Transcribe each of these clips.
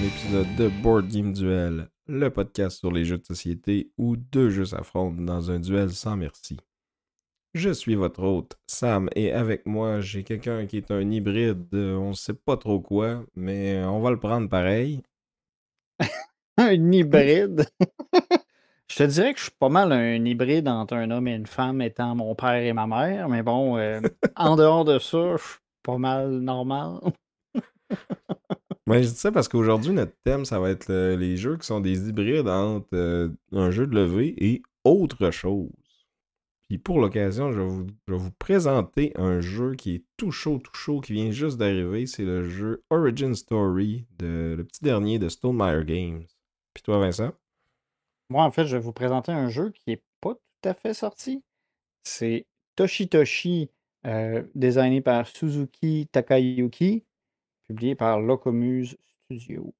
Épisode de Board Game Duel, le podcast sur les jeux de société où deux jeux s'affrontent dans un duel sans merci. Je suis votre hôte, Sam, et avec moi, j'ai quelqu'un qui est un hybride, on sait pas trop quoi, mais on va le prendre pareil. Un hybride? Je te dirais que je suis pas mal un hybride entre un homme et une femme étant mon père et ma mère, mais bon, en dehors de ça, je suis pas mal normal. Ouais, je dis ça parce qu'aujourd'hui, notre thème, ça va être les jeux qui sont des hybrides entre un jeu de levée et autre chose. Puis pour l'occasion, je vais vous présenter un jeu qui est tout chaud, qui vient juste d'arriver. C'est le jeu Origin Story, le petit dernier de Stonemaier Games. Puis toi, Vincent? Moi, en fait, je vais vous présenter un jeu qui est pas tout à fait sorti. C'est Toshi, designé par Suzuki Takayuki, publié par Locomuse Studio.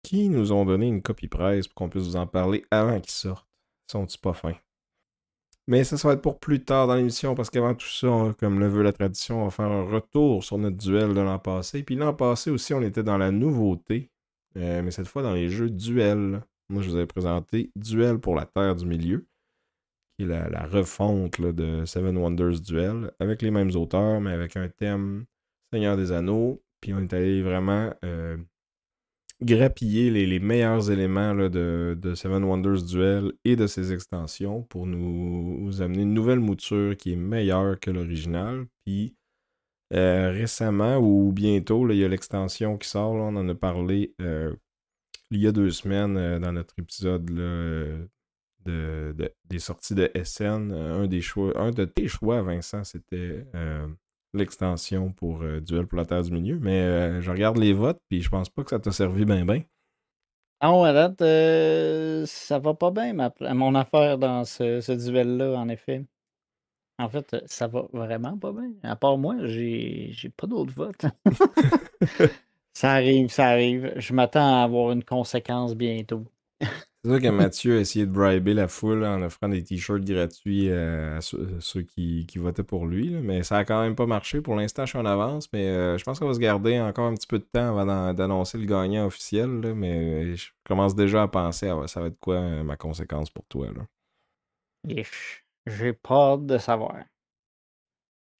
Qui nous ont donné une copie presse pour qu'on puisse vous en parler avant qu'ils sortent. Sont-ils pas fins? Mais ça va être pour plus tard dans l'émission, parce qu'avant tout ça, comme le veut la tradition, on va faire un retour sur notre duel de l'an passé. Puis l'an passé aussi, on était dans la nouveauté, mais cette fois dans les jeux duel. Moi, je vous avais présenté Duel pour la Terre du Milieu, qui est la refonte là, de Seven Wonders Duel, avec les mêmes auteurs, mais avec un thème Seigneur des Anneaux. Puis on est allé vraiment grappiller les meilleurs éléments là, de Seven Wonders Duel et de ses extensions pour nous amener une nouvelle mouture qui est meilleure que l'original. Puis récemment ou bientôt, là, il y a l'extension qui sort. Là, on en a parlé il y a 2 semaines dans notre épisode là, des sorties de SN. Un de tes choix, Vincent, c'était l'extension pour Duel pour la Terre du Milieu. Mais je regarde les votes, puis je pense pas que ça t'a servi bien. Non, à date, ça va pas bien, mon affaire dans ce duel-là, en effet. En fait, ça va vraiment pas bien. À part moi, j'ai pas d'autres votes. Ça arrive. Je m'attends à avoir une conséquence bientôt. C'est sûr que Mathieu a essayé de briber la foule en offrant des t-shirts gratuits à ceux qui votaient pour lui, là, mais ça a quand même pas marché. Pour l'instant, je suis en avance, mais je pense qu'on va se garder encore un petit peu de temps avant d'annoncer le gagnant officiel, là, mais je commence déjà à penser à ça va être quoi ma conséquence pour toi. Là. J'ai pas hâte de savoir.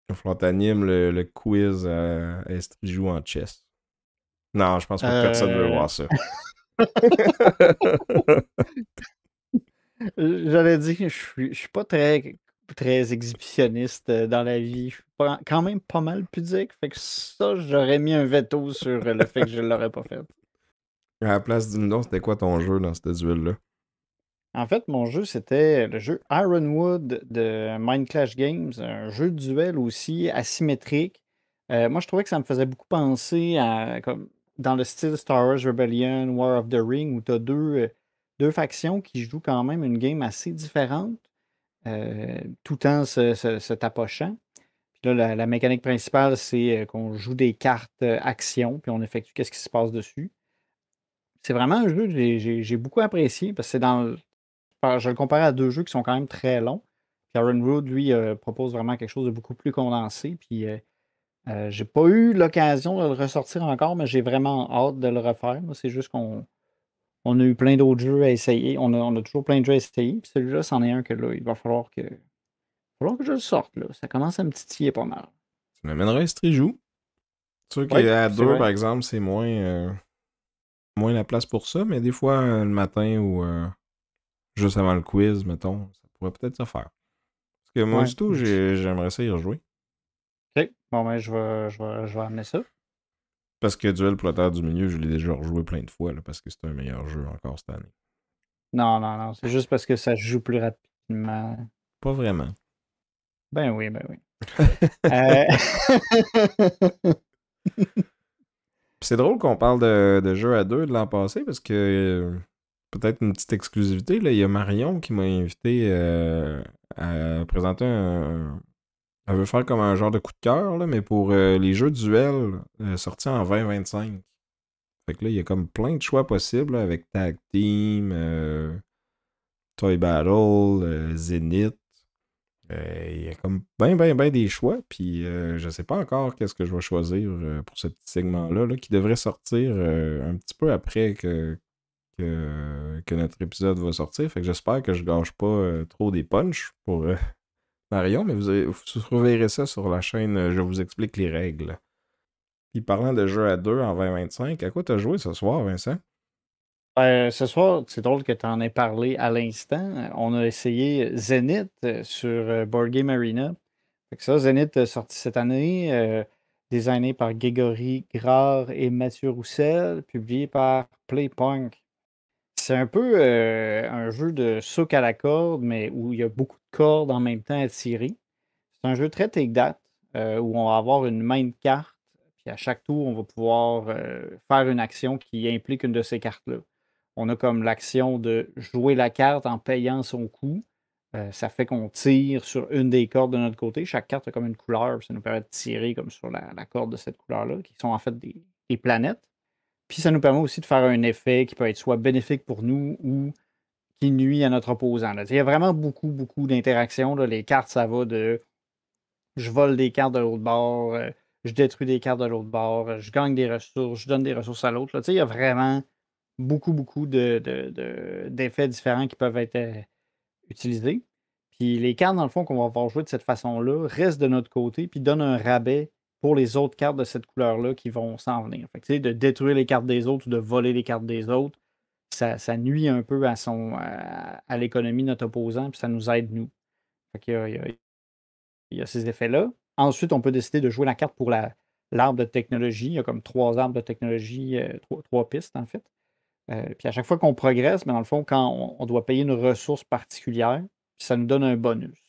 Il va falloir t'animer le quiz à Estrijou en chess. Non, je pense pas que personne ne veut voir ça. J'allais dire que je suis pas très exhibitionniste dans la vie. Je suis quand même pas mal pudique. Fait que ça, j'aurais mis un veto sur le fait que je l'aurais pas fait. À la place du nom, c'était quoi ton jeu dans ce duel-là? En fait, mon jeu, c'était le jeu Ironwood de Mind Clash Games, un jeu de duel aussi asymétrique. Moi, je trouvais que ça me faisait beaucoup penser à, comme, dans le style Star Wars Rebellion, War of the Ring, où tu as deux factions qui jouent quand même une game assez différente, tout en se tapochant. Puis là, la mécanique principale, c'est qu'on joue des cartes actions, puis on effectue qu'est-ce qui se passe dessus. C'est vraiment un jeu que j'ai beaucoup apprécié, parce que je le comparais à 2 jeux qui sont quand même très longs. Puis Ironwood, lui, propose vraiment quelque chose de beaucoup plus condensé. Puis j'ai pas eu l'occasion de le ressortir encore, mais j'ai vraiment hâte de le refaire. C'est juste qu'on a eu plein d'autres jeux à essayer. On a toujours plein de jeux à essayer. Puis celui-là, c'en est un que là, il va falloir que je le sorte. Là. Ça commence à me titiller pas mal. Tu m'amènerais Estrijou. C'est sûr Ouais, qu'à c'est 2, vrai. par exemple, c'est moins la place pour ça, mais des fois, le matin ou juste avant le quiz, mettons, ça pourrait peut-être se faire. Parce que moi, Ouais. du tout, j'aimerais ça y rejouer. OK. Bon, ben, je vais amener ça. Parce que Duel pour la Terre du Milieu, je l'ai déjà rejoué plein de fois, là, parce que c'est un meilleur jeu encore cette année. Non. C'est juste parce que ça se joue plus rapidement. Pas vraiment. Ben oui. C'est drôle qu'on parle de jeux à 2 de l'an passé, parce que peut-être une petite exclusivité, là. Il y a Marion qui m'a invité à présenter Elle veut faire comme un genre de coup de cœur, là, mais pour les jeux duels sortis en 2025. Fait que là, il y a comme plein de choix possibles là, avec Tag Team, Toy Battle, Zenith. Il y a comme ben des choix, puis je sais pas encore qu'est-ce que je vais choisir pour ce petit segment-là, là, qui devrait sortir un petit peu après que notre épisode va sortir. Fait que j'espère que je gâche pas trop des punchs pour Marion, mais vous reverrez ça sur la chaîne Je vous explique les règles. Puis parlant de jeux à deux en 2025, à quoi t'as joué ce soir, Vincent? Ce soir, c'est drôle que tu en aies parlé à l'instant. On a essayé Zenith sur Board Game Arena. Fait que ça, Zenith sorti cette année, designé par Grégory Grard et Mathieu Roussel, publié par Playpunk. C'est un peu un jeu de souk à la corde, mais où il y a beaucoup de cordes en même temps à tirer. C'est un jeu très take-that, où on va avoir une main de carte, puis à chaque tour, on va pouvoir faire une action qui implique une de ces cartes-là. On a comme l'action de jouer la carte en payant son coût. Ça fait qu'on tire sur une des cordes de notre côté. Chaque carte a comme une couleur, puis ça nous permet de tirer comme sur la corde de cette couleur-là, qui sont en fait des planètes. Puis ça nous permet aussi de faire un effet qui peut être soit bénéfique pour nous ou qui nuit à notre opposant, là. Il y a vraiment beaucoup, beaucoup d'interactions, là. Les cartes, ça va de je vole des cartes de l'autre bord, je détruis des cartes de l'autre bord, je gagne des ressources, je donne des ressources à l'autre, là. Il y a vraiment beaucoup, beaucoup d'effets différents qui peuvent être utilisés. Puis les cartes, dans le fond, qu'on va avoir jouer de cette façon-là, restent de notre côté, puis donnent un rabais pour les autres cartes de cette couleur-là qui vont s'en venir. Fait que, tu sais, de détruire les cartes des autres ou de voler les cartes des autres, ça nuit un peu à l'économie de notre opposant, puis ça nous aide, nous. Fait qu'il y a, il y a ces effets-là. Ensuite, on peut décider de jouer la carte pour l'arbre de technologie. Il y a comme 3 arbres de technologie, 3 pistes, en fait. Puis à chaque fois qu'on progresse, mais dans le fond, quand on doit payer une ressource particulière, puis ça nous donne un bonus.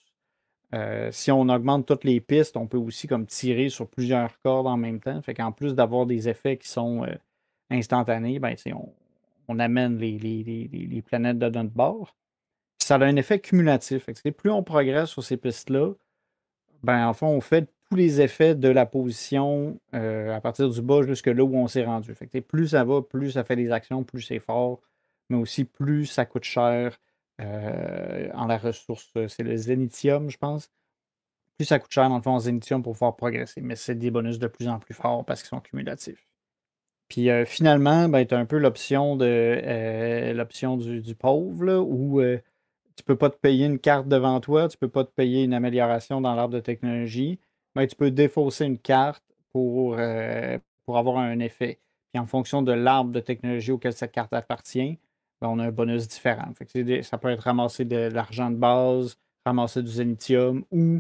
Si on augmente toutes les pistes, on peut aussi comme tirer sur plusieurs cordes en même temps. Fait qu'en plus d'avoir des effets qui sont instantanés, ben, on amène les planètes de notre bord. Puis ça a un effet cumulatif. Fait que, plus on progresse sur ces pistes-là, ben, en fond, on fait tous les effets de la position à partir du bas jusque là où on s'est rendu. Fait que, plus ça va, plus ça fait des actions, plus c'est fort, mais aussi plus ça coûte cher en la ressource. C'est le zénithium, je pense. Plus ça coûte cher, dans le fond, en zénithium pour pouvoir progresser. Mais c'est des bonus de plus en plus forts parce qu'ils sont cumulatifs. Puis finalement, ben, tu as un peu l'option du pauvre, là, où tu peux pas te payer une carte devant toi, tu peux pas te payer une amélioration dans l'arbre de technologie, mais tu peux défausser une carte pour avoir un effet. Puis en fonction de l'arbre de technologie auquel cette carte appartient, ben, on a un bonus différent. Fait que ça peut être ramasser de l'argent de base, ramasser du zénithium ou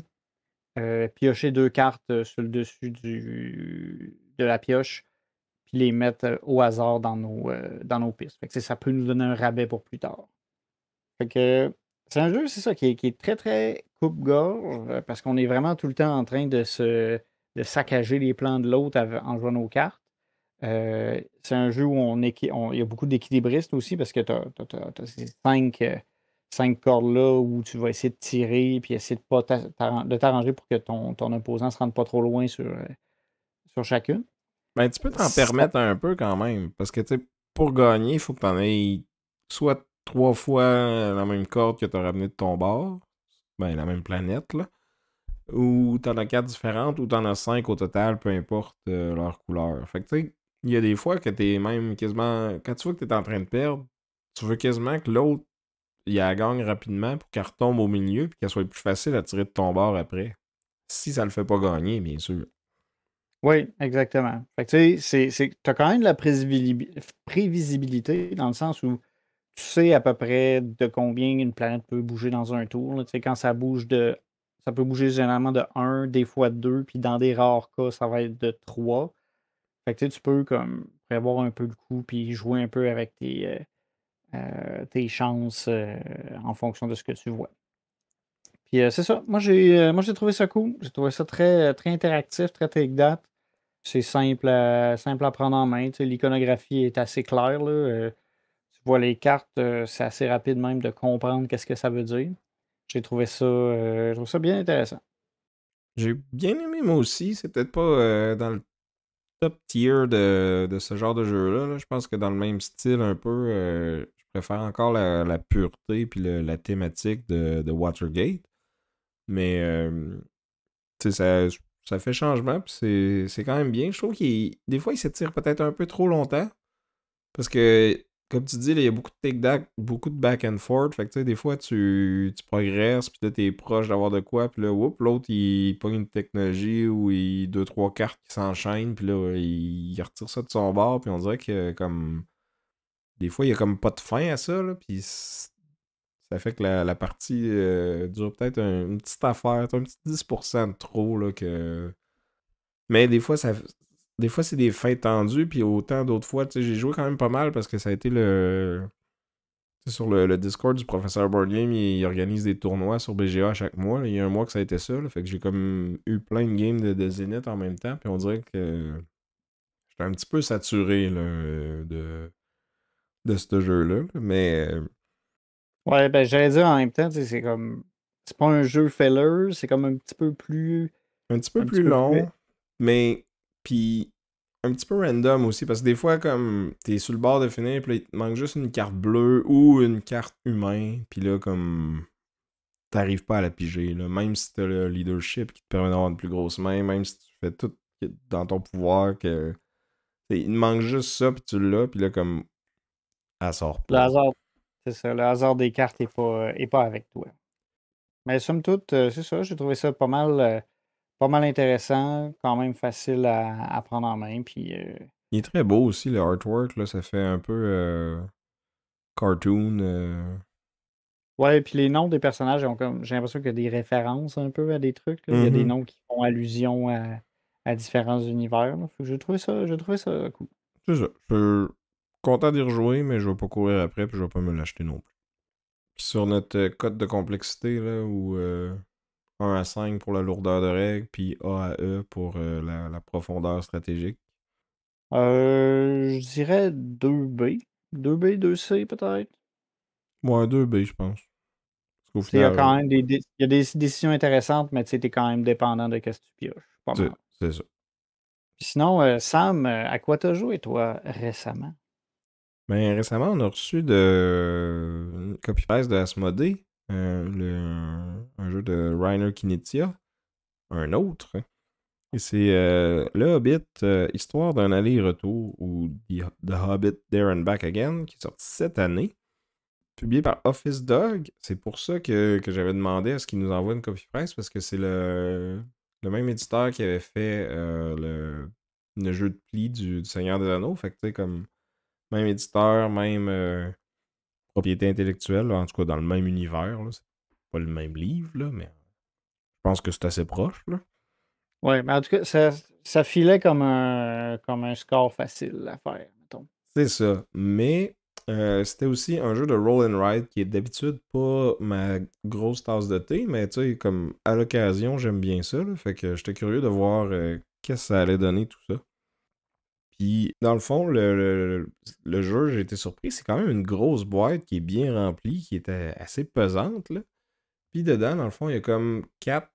piocher 2 cartes sur le dessus de la pioche, puis les mettre au hasard dans nos pistes. Fait que, ça peut nous donner un rabais pour plus tard. Fait que c'est un jeu, c'est ça, qui est très, très coupe-gorge, parce qu'on est vraiment tout le temps en train de saccager les plans de l'autre en jouant nos cartes. C'est un jeu où il y a beaucoup d'équilibristes aussi, parce que tu as ces 5 cordes-là où tu vas essayer de tirer, puis essayer de t'arranger pour que ton opposant ne se rende pas trop loin sur chacune. Ben, tu peux t'en Ça- permettre un peu quand même. Parce que, tu sais, pour gagner, il faut que t'en aies soit 3 fois la même corde que t'as ramené de ton bord. Ben, la même planète, là. Ou t'en as 4 différentes, ou t'en as 5 au total, peu importe leur couleur. Fait que, tu sais, il y a des fois que t'es même quasiment. Quand tu vois que t'es en train de perdre, tu veux quasiment que l'autre, il la gagne rapidement pour qu'elle retombe au milieu, puis qu'elle soit plus facile à tirer de ton bord après. Si ça le fait pas gagner, bien sûr. Oui, exactement. Fait que tu sais, tu as quand même de la prévisibilité dans le sens où tu sais à peu près de combien une planète peut bouger dans un tour, là. Tu sais, quand ça peut bouger généralement de un, des fois 2, puis dans des rares cas, ça va être de 3. Fait que tu sais, tu peux comme prévoir un peu le coup, puis jouer un peu avec tes chances en fonction de ce que tu vois. Puis c'est ça. Moi j'ai trouvé ça cool. J'ai trouvé ça très, très interactif, très take-that. C'est simple à prendre en main. Tu sais, l'iconographie est assez claire, là. vois les cartes, c'est assez rapide même de comprendre qu'est-ce que ça veut dire. Je trouve ça bien intéressant. J'ai bien aimé moi aussi. C'est peut-être pas dans le top tier de ce genre de jeu-là, là. Je pense que dans le même style un peu, je préfère encore la pureté puis la thématique de Watergate. Mais tu sais, ça fait changement, puis c'est quand même bien. Je trouve qu'il des fois, il s'étire peut-être un peu trop longtemps. Parce que, comme tu dis, là, il y a beaucoup de take-back, beaucoup de back and forth. Fait que, tu sais, des fois, tu progresses, puis là, t'es proche d'avoir de quoi, puis là, whoop, l'autre, il pogne une technologie où il deux, trois cartes qui s'enchaînent, puis là, il retire ça de son bord, puis on dirait que, comme, des fois, il y a comme pas de fin à ça, là, puis ça fait que la partie dure peut-être une petite affaire, un petit 10% de trop, là, que... Mais des fois, c'est des fins tendues, puis autant d'autres fois, tu sais, j'ai joué quand même pas mal parce que ça a été le... tu sais, sur le Discord du professeur Board Game, il organise des tournois sur BGA à chaque mois, là. Il y a un mois que ça a été ça, là. Fait que j'ai comme eu plein de games de Zenith en même temps, puis on dirait que j'étais un petit peu saturé là, de ce jeu-là. Mais Ouais, ben, j'allais dire en même temps, tu sais, c'est comme. C'est pas un jeu filler, c'est comme un petit peu plus. un petit peu Un petit plus peu plus. long, mais puis un petit peu random aussi, parce que des fois, comme t'es sur le bord de finir, puis là, il te manque juste une carte bleue ou une carte humain, puis là, comme t'arrives pas à la piger, là. Même si t'as le leadership qui te permet d'avoir une plus grosse main, même si tu fais tout dans ton pouvoir, que il te manque juste ça, puis tu l'as, puis là, comme elle sort Le pas. hasard, c'est ça, le hasard des cartes est pas avec toi. Mais somme toute, c'est ça, j'ai trouvé ça pas mal intéressant, quand même facile à prendre en main. Puis, Il est très beau aussi, le artwork, là, ça fait un peu cartoon. ouais, puis les noms des personnages ont comme. J'ai l'impression qu'il y a des références un peu à des trucs, là. Il y a des Mhm. noms qui font allusion à différents univers, là. Fait que j'ai trouvé ça cool. C'est ça. Je suis content d'y rejouer, mais je vais pas courir après, puis je vais pas me l'acheter non plus. Puis sur notre code de complexité, là, où 1 à 5 pour la lourdeur de règles, puis A à E pour la profondeur stratégique. Je dirais 2B. 2B, 2C peut-être. Moi, un 2B, je pense. Parce qu'au Il y a final, quand même il y a des décisions intéressantes, mais tu sais, t'es quand même dépendant de ce que tu pioches. Pas mal. c'est ça. Puis sinon, Sam, à quoi t'as joué, toi, récemment? Ben, récemment, on a reçu une copy-paste de Asmodée, un jeu de Reiner Knizia, un autre. Et c'est Le Hobbit, Histoire d'un aller-retour, ou The Hobbit There and Back Again, qui est sorti cette année, publié par Office Dog. C'est pour ça que j'avais demandé à ce qu'il nous envoie une copie presse, parce que c'est le même éditeur qui avait fait le jeu de pli du Seigneur des Anneaux. Fait que tu sais, comme même éditeur, même propriété intellectuelle, là, en tout cas dans le même univers, là. C'est pas le même livre, là, mais je pense que c'est assez proche, là. Ouais, mais en tout cas, ça filait comme un score facile à faire, mettons. C'est ça. Mais c'était aussi un jeu de roll and ride qui est d'habitude pas ma grosse tasse de thé, mais tu sais, comme à l'occasion, j'aime bien ça, là. Fait que j'étais curieux de voir qu'est-ce que ça allait donner tout ça. Puis, dans le fond, le jeu, j'ai été surpris, c'est quand même une grosse boîte qui est bien remplie, qui était assez pesante, là. Puis dedans, dans le fond, il y a comme quatre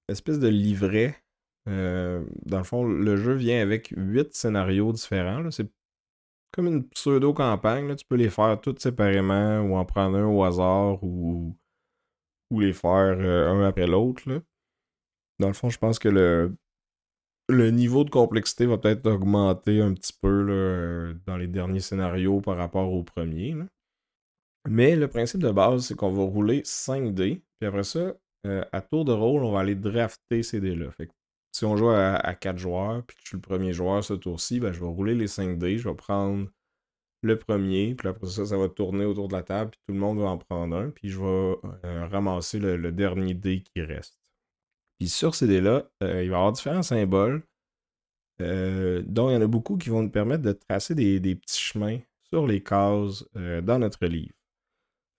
espèces de livrets. Dans le fond, le jeu vient avec 8 scénarios différents, là. C'est comme une pseudo-campagne, là. Tu peux les faire toutes séparément ou en prendre un au hasard ou les faire un après l'autre, là. Dans le fond, je pense que le niveau de complexité va peut-être augmenter un petit peu là, dans les derniers scénarios par rapport au premier, là. Mais le principe de base, c'est qu'on va rouler 5 dés, puis après ça, à tour de rôle, on va aller drafter ces dés-là. Fait que si on joue à 4 joueurs, puis que je suis le premier joueur ce tour-ci, ben, je vais rouler les 5 dés, je vais prendre le premier, puis après ça, ça va tourner autour de la table, puis tout le monde va en prendre un, puis je vais ramasser le dernier dé qui reste. Puis sur ces dés-là, il va y avoir différents symboles, dont il y en a beaucoup qui vont nous permettre de tracer des petits chemins sur les cases dans notre livre.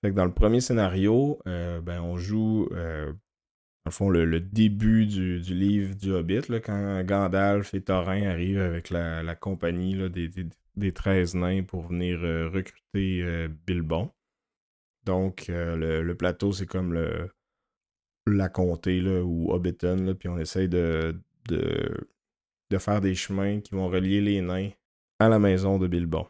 Fait que dans le premier scénario, ben, on joue, dans le fond, le début du livre du Hobbit, là, quand Gandalf et Thorin arrivent avec la compagnie là, des 13 nains pour venir recruter Bilbon. Donc, le plateau, c'est comme la comté là, ou Hobbiton, là, puis on essaye de faire des chemins qui vont relier les nains à la maison de Bilbon.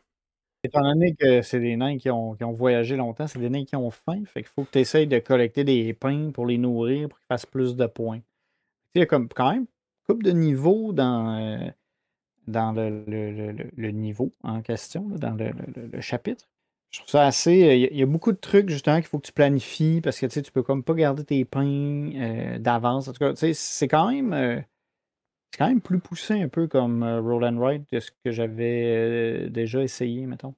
Étant donné que c'est des nains qui ont voyagé longtemps, c'est des nains qui ont faim. Fait qu'il faut que tu essayes de collecter des pains pour les nourrir pour qu'ils fassent plus de points. Il y a comme quand même une couple de niveaux dans le niveau en question, là, dans le chapitre. Je trouve ça assez. Il y a beaucoup de trucs justement qu'il faut que tu planifies parce que tu peux comme pas garder tes pains d'avance. En tout cas, c'est quand même plus poussé un peu comme Roll and Ride que ce que j'avais déjà essayé, mettons.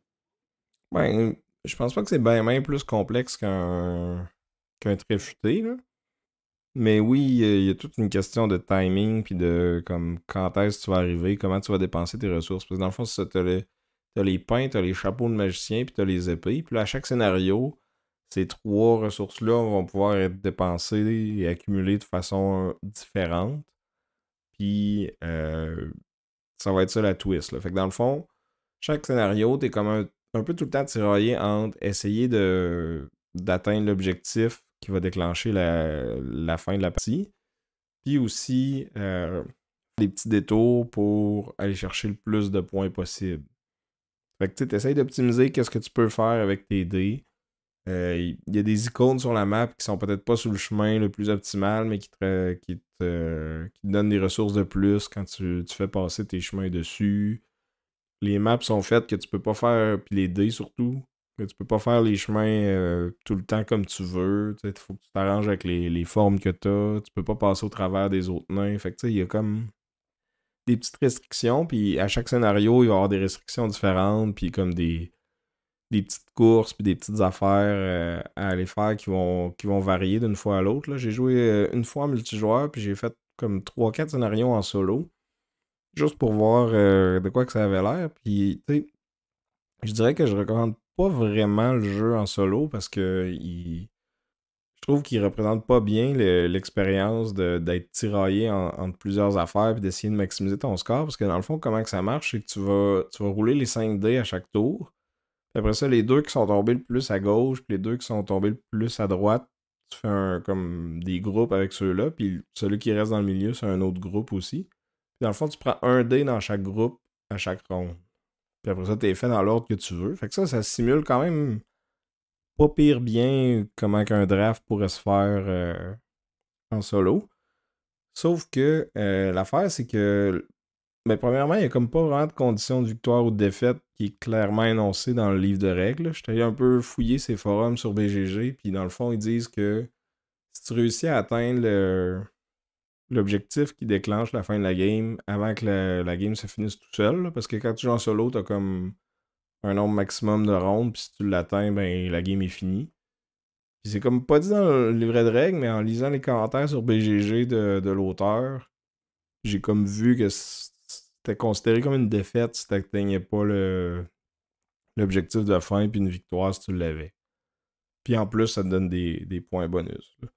Ben, je pense pas que c'est bien plus complexe qu'un tréfuté, là. Mais oui, il y a toute une question de timing, puis de comme quand est-ce que tu vas arriver, comment tu vas dépenser tes ressources. Parce que dans le fond, c'est ça, t'as les pains, t'as les chapeaux de magicien, puis t'as les épées. Puis là, à chaque scénario, ces trois ressources-là vont pouvoir être dépensées et accumulées de façon différente. Puis ça va être ça la twist, là. Fait que dans le fond, chaque scénario, t'es comme un peu tout le temps tiraillé entre essayer d'atteindre l'objectif qui va déclencher la fin de la partie, puis aussi des petits détours pour aller chercher le plus de points possible. Fait que tu essaies d'optimiser qu'est-ce que tu peux faire avec tes dés. Il y a des icônes sur la map qui sont peut-être pas sur le chemin le plus optimal, mais qui te donnent des ressources de plus quand tu fais passer tes chemins dessus. Les maps sont faites que tu peux pas faire, puis les dés surtout, que tu peux pas faire les chemins tout le temps comme tu veux. Il faut que tu t'arranges avec les formes que t'as. Tu peux pas passer au travers des autres nains. Fait que tu sais, il y a comme des petites restrictions, puis à chaque scénario, il va y avoir des restrictions différentes, puis comme des petites courses, puis des petites affaires à aller faire qui vont varier d'une fois à l'autre. J'ai joué une fois en multijoueur, puis j'ai fait comme 3-4 scénarios en solo, juste pour voir de quoi que ça avait l'air. Puis, tu sais, je dirais que je recommande pas vraiment le jeu en solo parce que je trouve qu'il représente pas bien l'expérience d'être tiraillé entre plusieurs affaires et d'essayer de maximiser ton score. Parce que dans le fond, comment que ça marche, c'est que tu vas rouler les 5 dés à chaque tour. Puis après ça, les deux qui sont tombés le plus à gauche, puis les deux qui sont tombés le plus à droite, tu fais comme des groupes avec ceux-là. Puis celui qui reste dans le milieu, c'est un autre groupe aussi. Puis dans le fond, tu prends un dé dans chaque groupe à chaque ronde. Puis après ça, t'es fait dans l'ordre que tu veux. Fait que ça simule quand même pas pire bien comment qu'un draft pourrait se faire en solo. Sauf que l'affaire, c'est que premièrement, il n'y a comme pas vraiment de condition de victoire ou de défaite qui est clairement énoncée dans le livre de règles. J'étais allé un peu fouiller ces forums sur BGG, puis dans le fond, ils disent que si tu réussis à atteindre l'objectif qui déclenche la fin de la game avant que la game se finisse tout seul, là, parce que quand tu joues en solo, t'as comme un nombre maximum de rondes, puis si tu l'atteins, ben la game est finie. Puis c'est comme pas dit dans le livret de règles, mais en lisant les commentaires sur BGG de l'auteur, j'ai comme vu que c'était considéré comme une défaite si t'atteignais pas l'objectif de fin, puis une victoire si tu l'avais. Puis en plus, ça te donne des points bonus, là.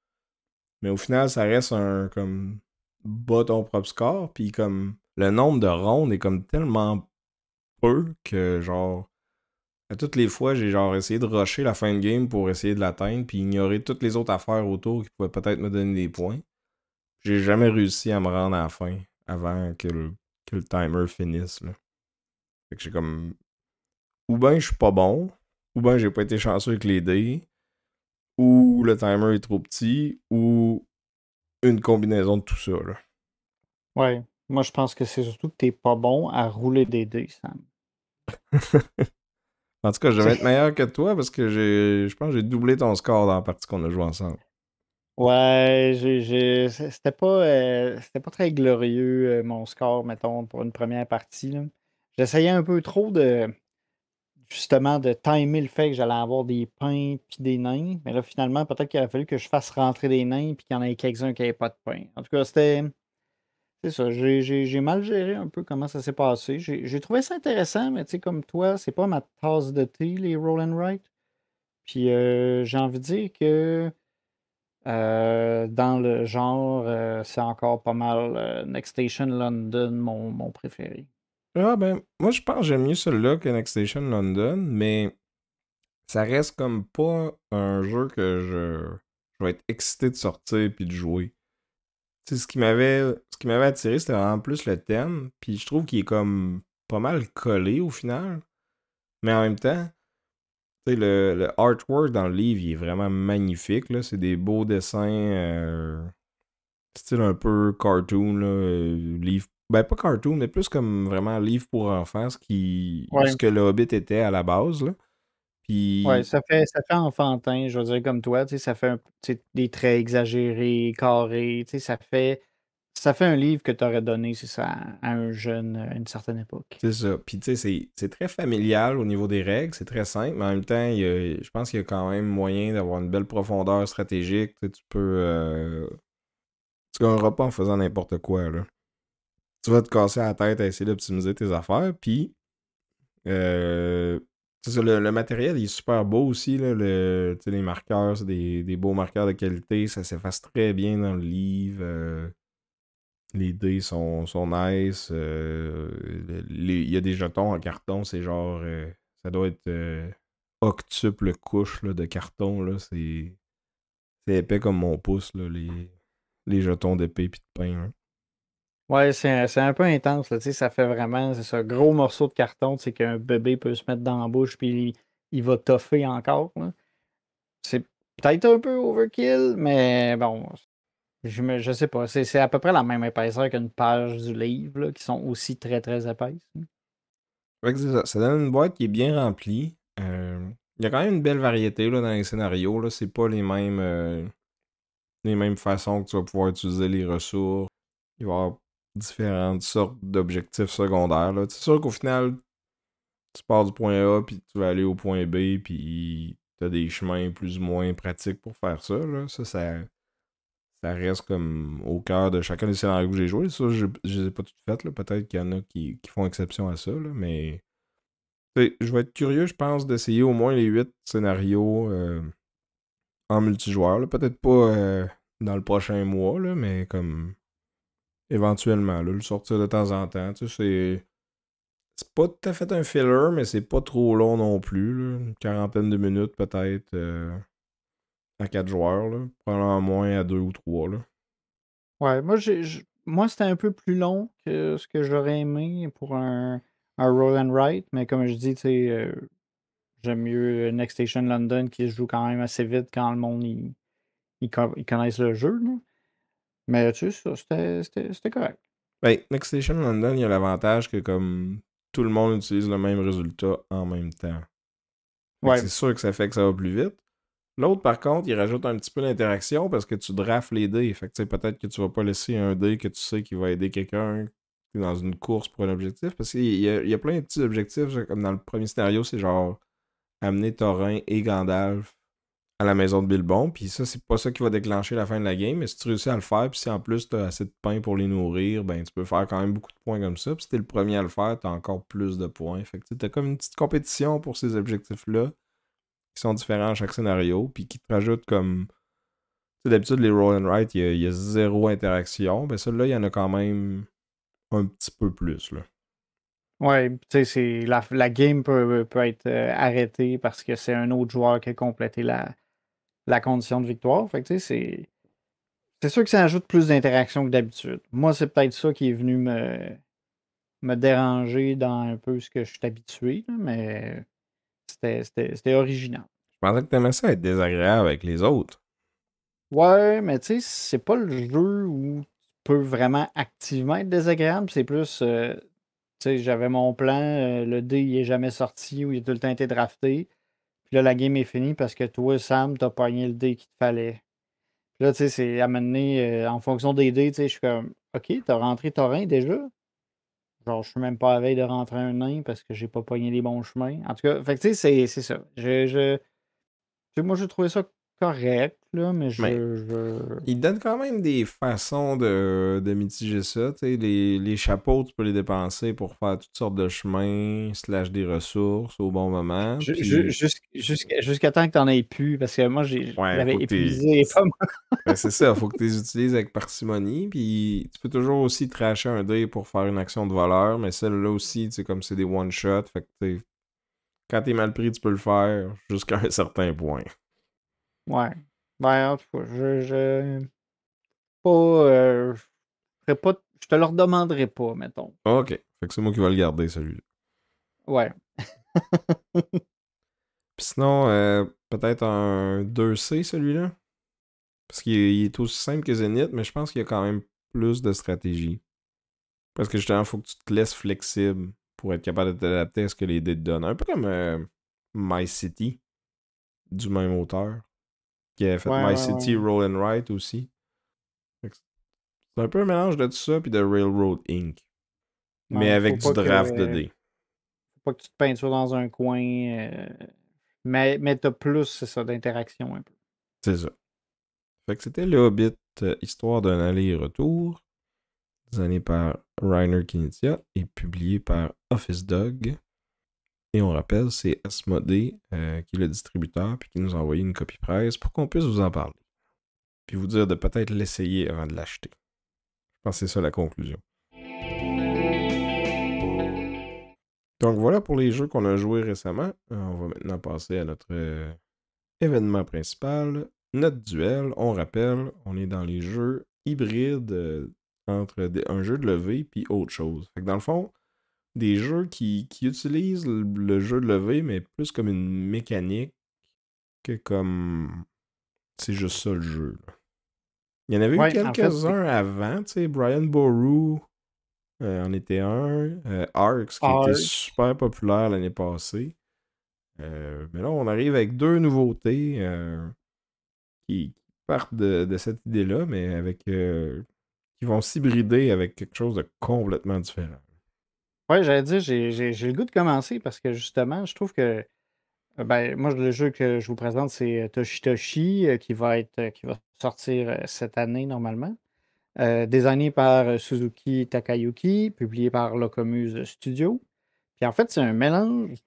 Mais au final, ça reste un comme bas ton propre score, puis comme le nombre de rondes est comme tellement peu que genre à toutes les fois, j'ai genre essayé de rusher la fin de game pour essayer de l'atteindre, puis ignorer toutes les autres affaires autour qui pouvaient peut-être me donner des points. J'ai jamais réussi à me rendre à la fin avant que le timer finisse, là. Fait que j'ai comme ou ben je suis pas bon, ou ben j'ai pas été chanceux avec les dés, ou le timer est trop petit, ou une combinaison de tout ça, là. Ouais. Moi, je pense que c'est surtout que t'es pas bon à rouler des dés, Sam. En tout cas, je devais C'est- être meilleur que toi parce que je pense que j'ai doublé ton score dans la partie qu'on a joué ensemble. Ouais, c'était pas très glorieux, mon score, mettons, pour une première partie, là. J'essayais un peu trop justement, de timer le fait que j'allais avoir des pains puis des nains. Mais là, finalement, peut-être qu'il a fallu que je fasse rentrer des nains puis qu'il y en ait quelques-uns qui n'avaient pas de pain. En tout cas, c'est ça. J'ai mal géré un peu comment ça s'est passé. J'ai trouvé ça intéressant, mais tu sais, comme toi, c'est pas ma tasse de thé, les roll and write. Puis j'ai envie de dire que dans le genre, c'est encore pas mal Next Station London, mon préféré. Ah ben, moi je pense que j'aime mieux celui-là que Next Station London, mais ça reste comme pas un jeu que je vais être excité de sortir puis de jouer. Tu sais, ce qui m'avait attiré, c'était vraiment plus le thème, puis je trouve qu'il est comme pas mal collé au final, mais en même temps, tu sais, le artwork dans le livre, il est vraiment magnifique, là. C'est des beaux dessins, style un peu cartoon, là, livre. Ben, pas cartoon, mais plus comme vraiment livre pour enfants, ce Ouais, que le Hobbit était à la base, là. ouais, Puis, ça fait enfantin, je veux dire, comme toi, tu sais, ça fait tu sais, des traits exagérés, carrés, tu sais, ça fait un livre que tu aurais donné, c'est ça, à un jeune à une certaine époque. c'est ça. Puis, tu sais, c'est très familial au niveau des règles, c'est très simple, mais en même temps, je pense qu'il y a quand même moyen d'avoir une belle profondeur stratégique. Tu sais, tu gagneras pas en faisant n'importe quoi, là. Tu vas te casser la tête à essayer d'optimiser tes affaires, puis Euh, c'est ça, le matériel il est super beau aussi. Là, tu sais, les marqueurs, c'est des beaux marqueurs de qualité. Ça s'efface très bien dans le livre. Les dés sont nice. Il y a des jetons en carton. C'est genre. Ça doit être octuple couche là, de carton. Là. C'est épais comme mon pouce, là, les jetons d'épée et de pain. Là. Ouais, c'est un peu intense, là, tu sais, ça fait vraiment, c'est ça, gros morceau de carton, tu sais, qu'un bébé peut se mettre dans la bouche, puis il va toffer encore, là. C'est peut-être un peu overkill, mais bon, je sais pas, c'est à peu près la même épaisseur qu'une page du livre, là, qui sont aussi très, très épaisses. Fait que c'est ça. Ça donne une boîte qui est bien remplie. Il y a quand même une belle variété là, dans les scénarios. Là. C'est pas les mêmes façons que tu vas pouvoir utiliser les ressources. Il va y avoir différentes sortes d'objectifs secondaires. Là. C'est sûr qu'au final, tu pars du point A, puis tu vas aller au point B, puis tu as des chemins plus ou moins pratiques pour faire ça. Là. Ça reste comme au cœur de chacun des scénarios que j'ai joués. Ça, je les ai pas toutes faites. Là. Peut-être qu'il y en a qui font exception à ça, là, mais je vais être curieux, je pense, d'essayer au moins les 8 scénarios en multijoueur. Là. Peut-être pas dans le prochain mois, là, mais comme éventuellement, là, le sortir de temps en temps. Tu sais, c'est pas tout à fait un filler, mais c'est pas trop long non plus. Là. Une quarantaine de minutes peut-être à 4 joueurs. Là. Probablement moins à 2 ou 3. Là. Ouais, moi, c'était un peu plus long que ce que j'aurais aimé pour un roll and write, mais comme je dis, tu sais, j'aime mieux Next Station London qui se joue quand même assez vite quand le monde ils connaissent le jeu, là. Mais tu sais, ça, c'était correct. Ben, Next Station London, il y a l'avantage que comme tout le monde utilise le même résultat en même temps. Fait que Ouais, c'est sûr que ça fait que ça va plus vite. L'autre, par contre, il rajoute un petit peu d'interaction parce que tu drafts les dés. Fait que tu sais, peut-être que tu vas pas laisser un dé que tu sais qui va aider quelqu'un dans une course pour un objectif. Parce qu'il y a plein de petits objectifs. Comme dans le premier scénario, c'est genre amener Thorin et Gandalf à la maison de Bilbon. Puis ça, c'est pas ça qui va déclencher la fin de la game. Mais si tu réussis à le faire, puis si en plus tu as assez de pain pour les nourrir, ben tu peux faire quand même beaucoup de points comme ça. Puis si t'es le premier à le faire, t'as encore plus de points. Fait que tu as comme une petite compétition pour ces objectifs-là qui sont différents à chaque scénario, puis qui te rajoutent comme. Tu sais, d'habitude, les roll and write, il y a zéro interaction. Ben, celui-là, il y en a quand même un petit peu plus, là. ouais, tu sais, la game peut être arrêtée parce que c'est un autre joueur qui a complété la condition de victoire. Fait que tu sais, c'est sûr que ça ajoute plus d'interaction que d'habitude. Moi, c'est peut-être ça qui est venu me déranger dans un peu ce que je suis habitué, là, mais c'était original. Je pensais que t'aimais ça être désagréable avec les autres. Ouais, mais tu sais, c'est pas le jeu où tu peux vraiment activement être désagréable. C'est plus, tu sais, j'avais mon plan, le dé il est jamais sorti ou il a tout le temps été drafté. Puis là, la game est finie parce que toi, Sam, t'as pogné le dé qu'il te fallait. Puis là, tu sais, c'est à mener en fonction des dés, tu sais, je suis comme, OK, t'as rentré Torrent déjà? Genre, je suis même pas à la veille de rentrer un nain parce que j'ai pas pogné les bons chemins. En tout cas, fait que tu sais, c'est ça. Tu sais, moi, j'ai trouvé ça correct, là, mais Mais je... il donne quand même des façons de mitiger ça. Tu sais, les chapeaux, tu peux les dépenser pour faire toutes sortes de chemins, slash des ressources au bon moment. Puis, Jusqu'à temps que t'en aies plus, parce que moi, ouais, j'avais faut que t'es. épuisé pas mal. Ben, c'est ça, faut que tu les utilises avec parcimonie. Puis, tu peux toujours aussi trasher un dé pour faire une action de voleur. Mais celle-là aussi, tu sais, comme c'est des one-shots, fait que quand t'es mal pris, tu peux le faire jusqu'à un certain point. Ouais. Ben, en tout cas, pas, je ferais pas, je te le redemanderai pas, mettons. Ok, fait que c'est moi qui vais le garder, celui-là. Ouais. Puis sinon, peut-être un 2C, celui-là. Parce qu'il est aussi simple que Zenith, mais je pense qu'il y a quand même plus de stratégie. Parce que justement, il faut que tu te laisses flexible pour être capable de t'adapter à ce que les dés te donnent. Un peu comme My City, du même auteur, qui a fait Ouais, My ouais, City ouais. Roll and Write aussi. Fait que c'est un peu un mélange de tout ça puis de Railroad Inc. Mais Ouais, avec du draft de dés. faut pas que tu te peintures dans un coin. Mais t'as plus, c'est ça, d'interaction un peu. C'est ça. Fait que c'était le Hobbit, histoire d'un aller-retour, designé par Reiner Knizia et publié par Office Dog. Et on rappelle, c'est Asmodée qui est le distributeur puis qui nous a envoyé une copie presse pour qu'on puisse vous en parler. Puis vous dire de peut-être l'essayer avant de l'acheter. Je pense que c'est ça la conclusion. Donc voilà pour les jeux qu'on a joués récemment. On va maintenant passer à notre événement principal, notre duel. On rappelle, on est dans les jeux hybrides entre un jeu de levée puis autre chose. Fait que dans le fond, des jeux qui utilisent le jeu de levée, mais plus comme une mécanique que comme c'est juste ça le jeu. Là. Il y en avait eu Ouais, en fait, quelques-uns avant, tu sais, Brian Boru en était un, Arx qui était Arc. super populaire l'année passée. Mais là, on arrive avec deux nouveautés qui partent de cette idée-là, mais avec qui vont s'hybrider avec quelque chose de complètement différent. Ouais, j'allais dire, j'ai le goût de commencer parce que justement, je trouve que ben, moi, le jeu que je vous présente, c'est Toshi Toshi, qui va sortir cette année normalement. Designé par Suzuki Takayuki, publié par Locomuse Studio. Puis en fait, c'est un mélange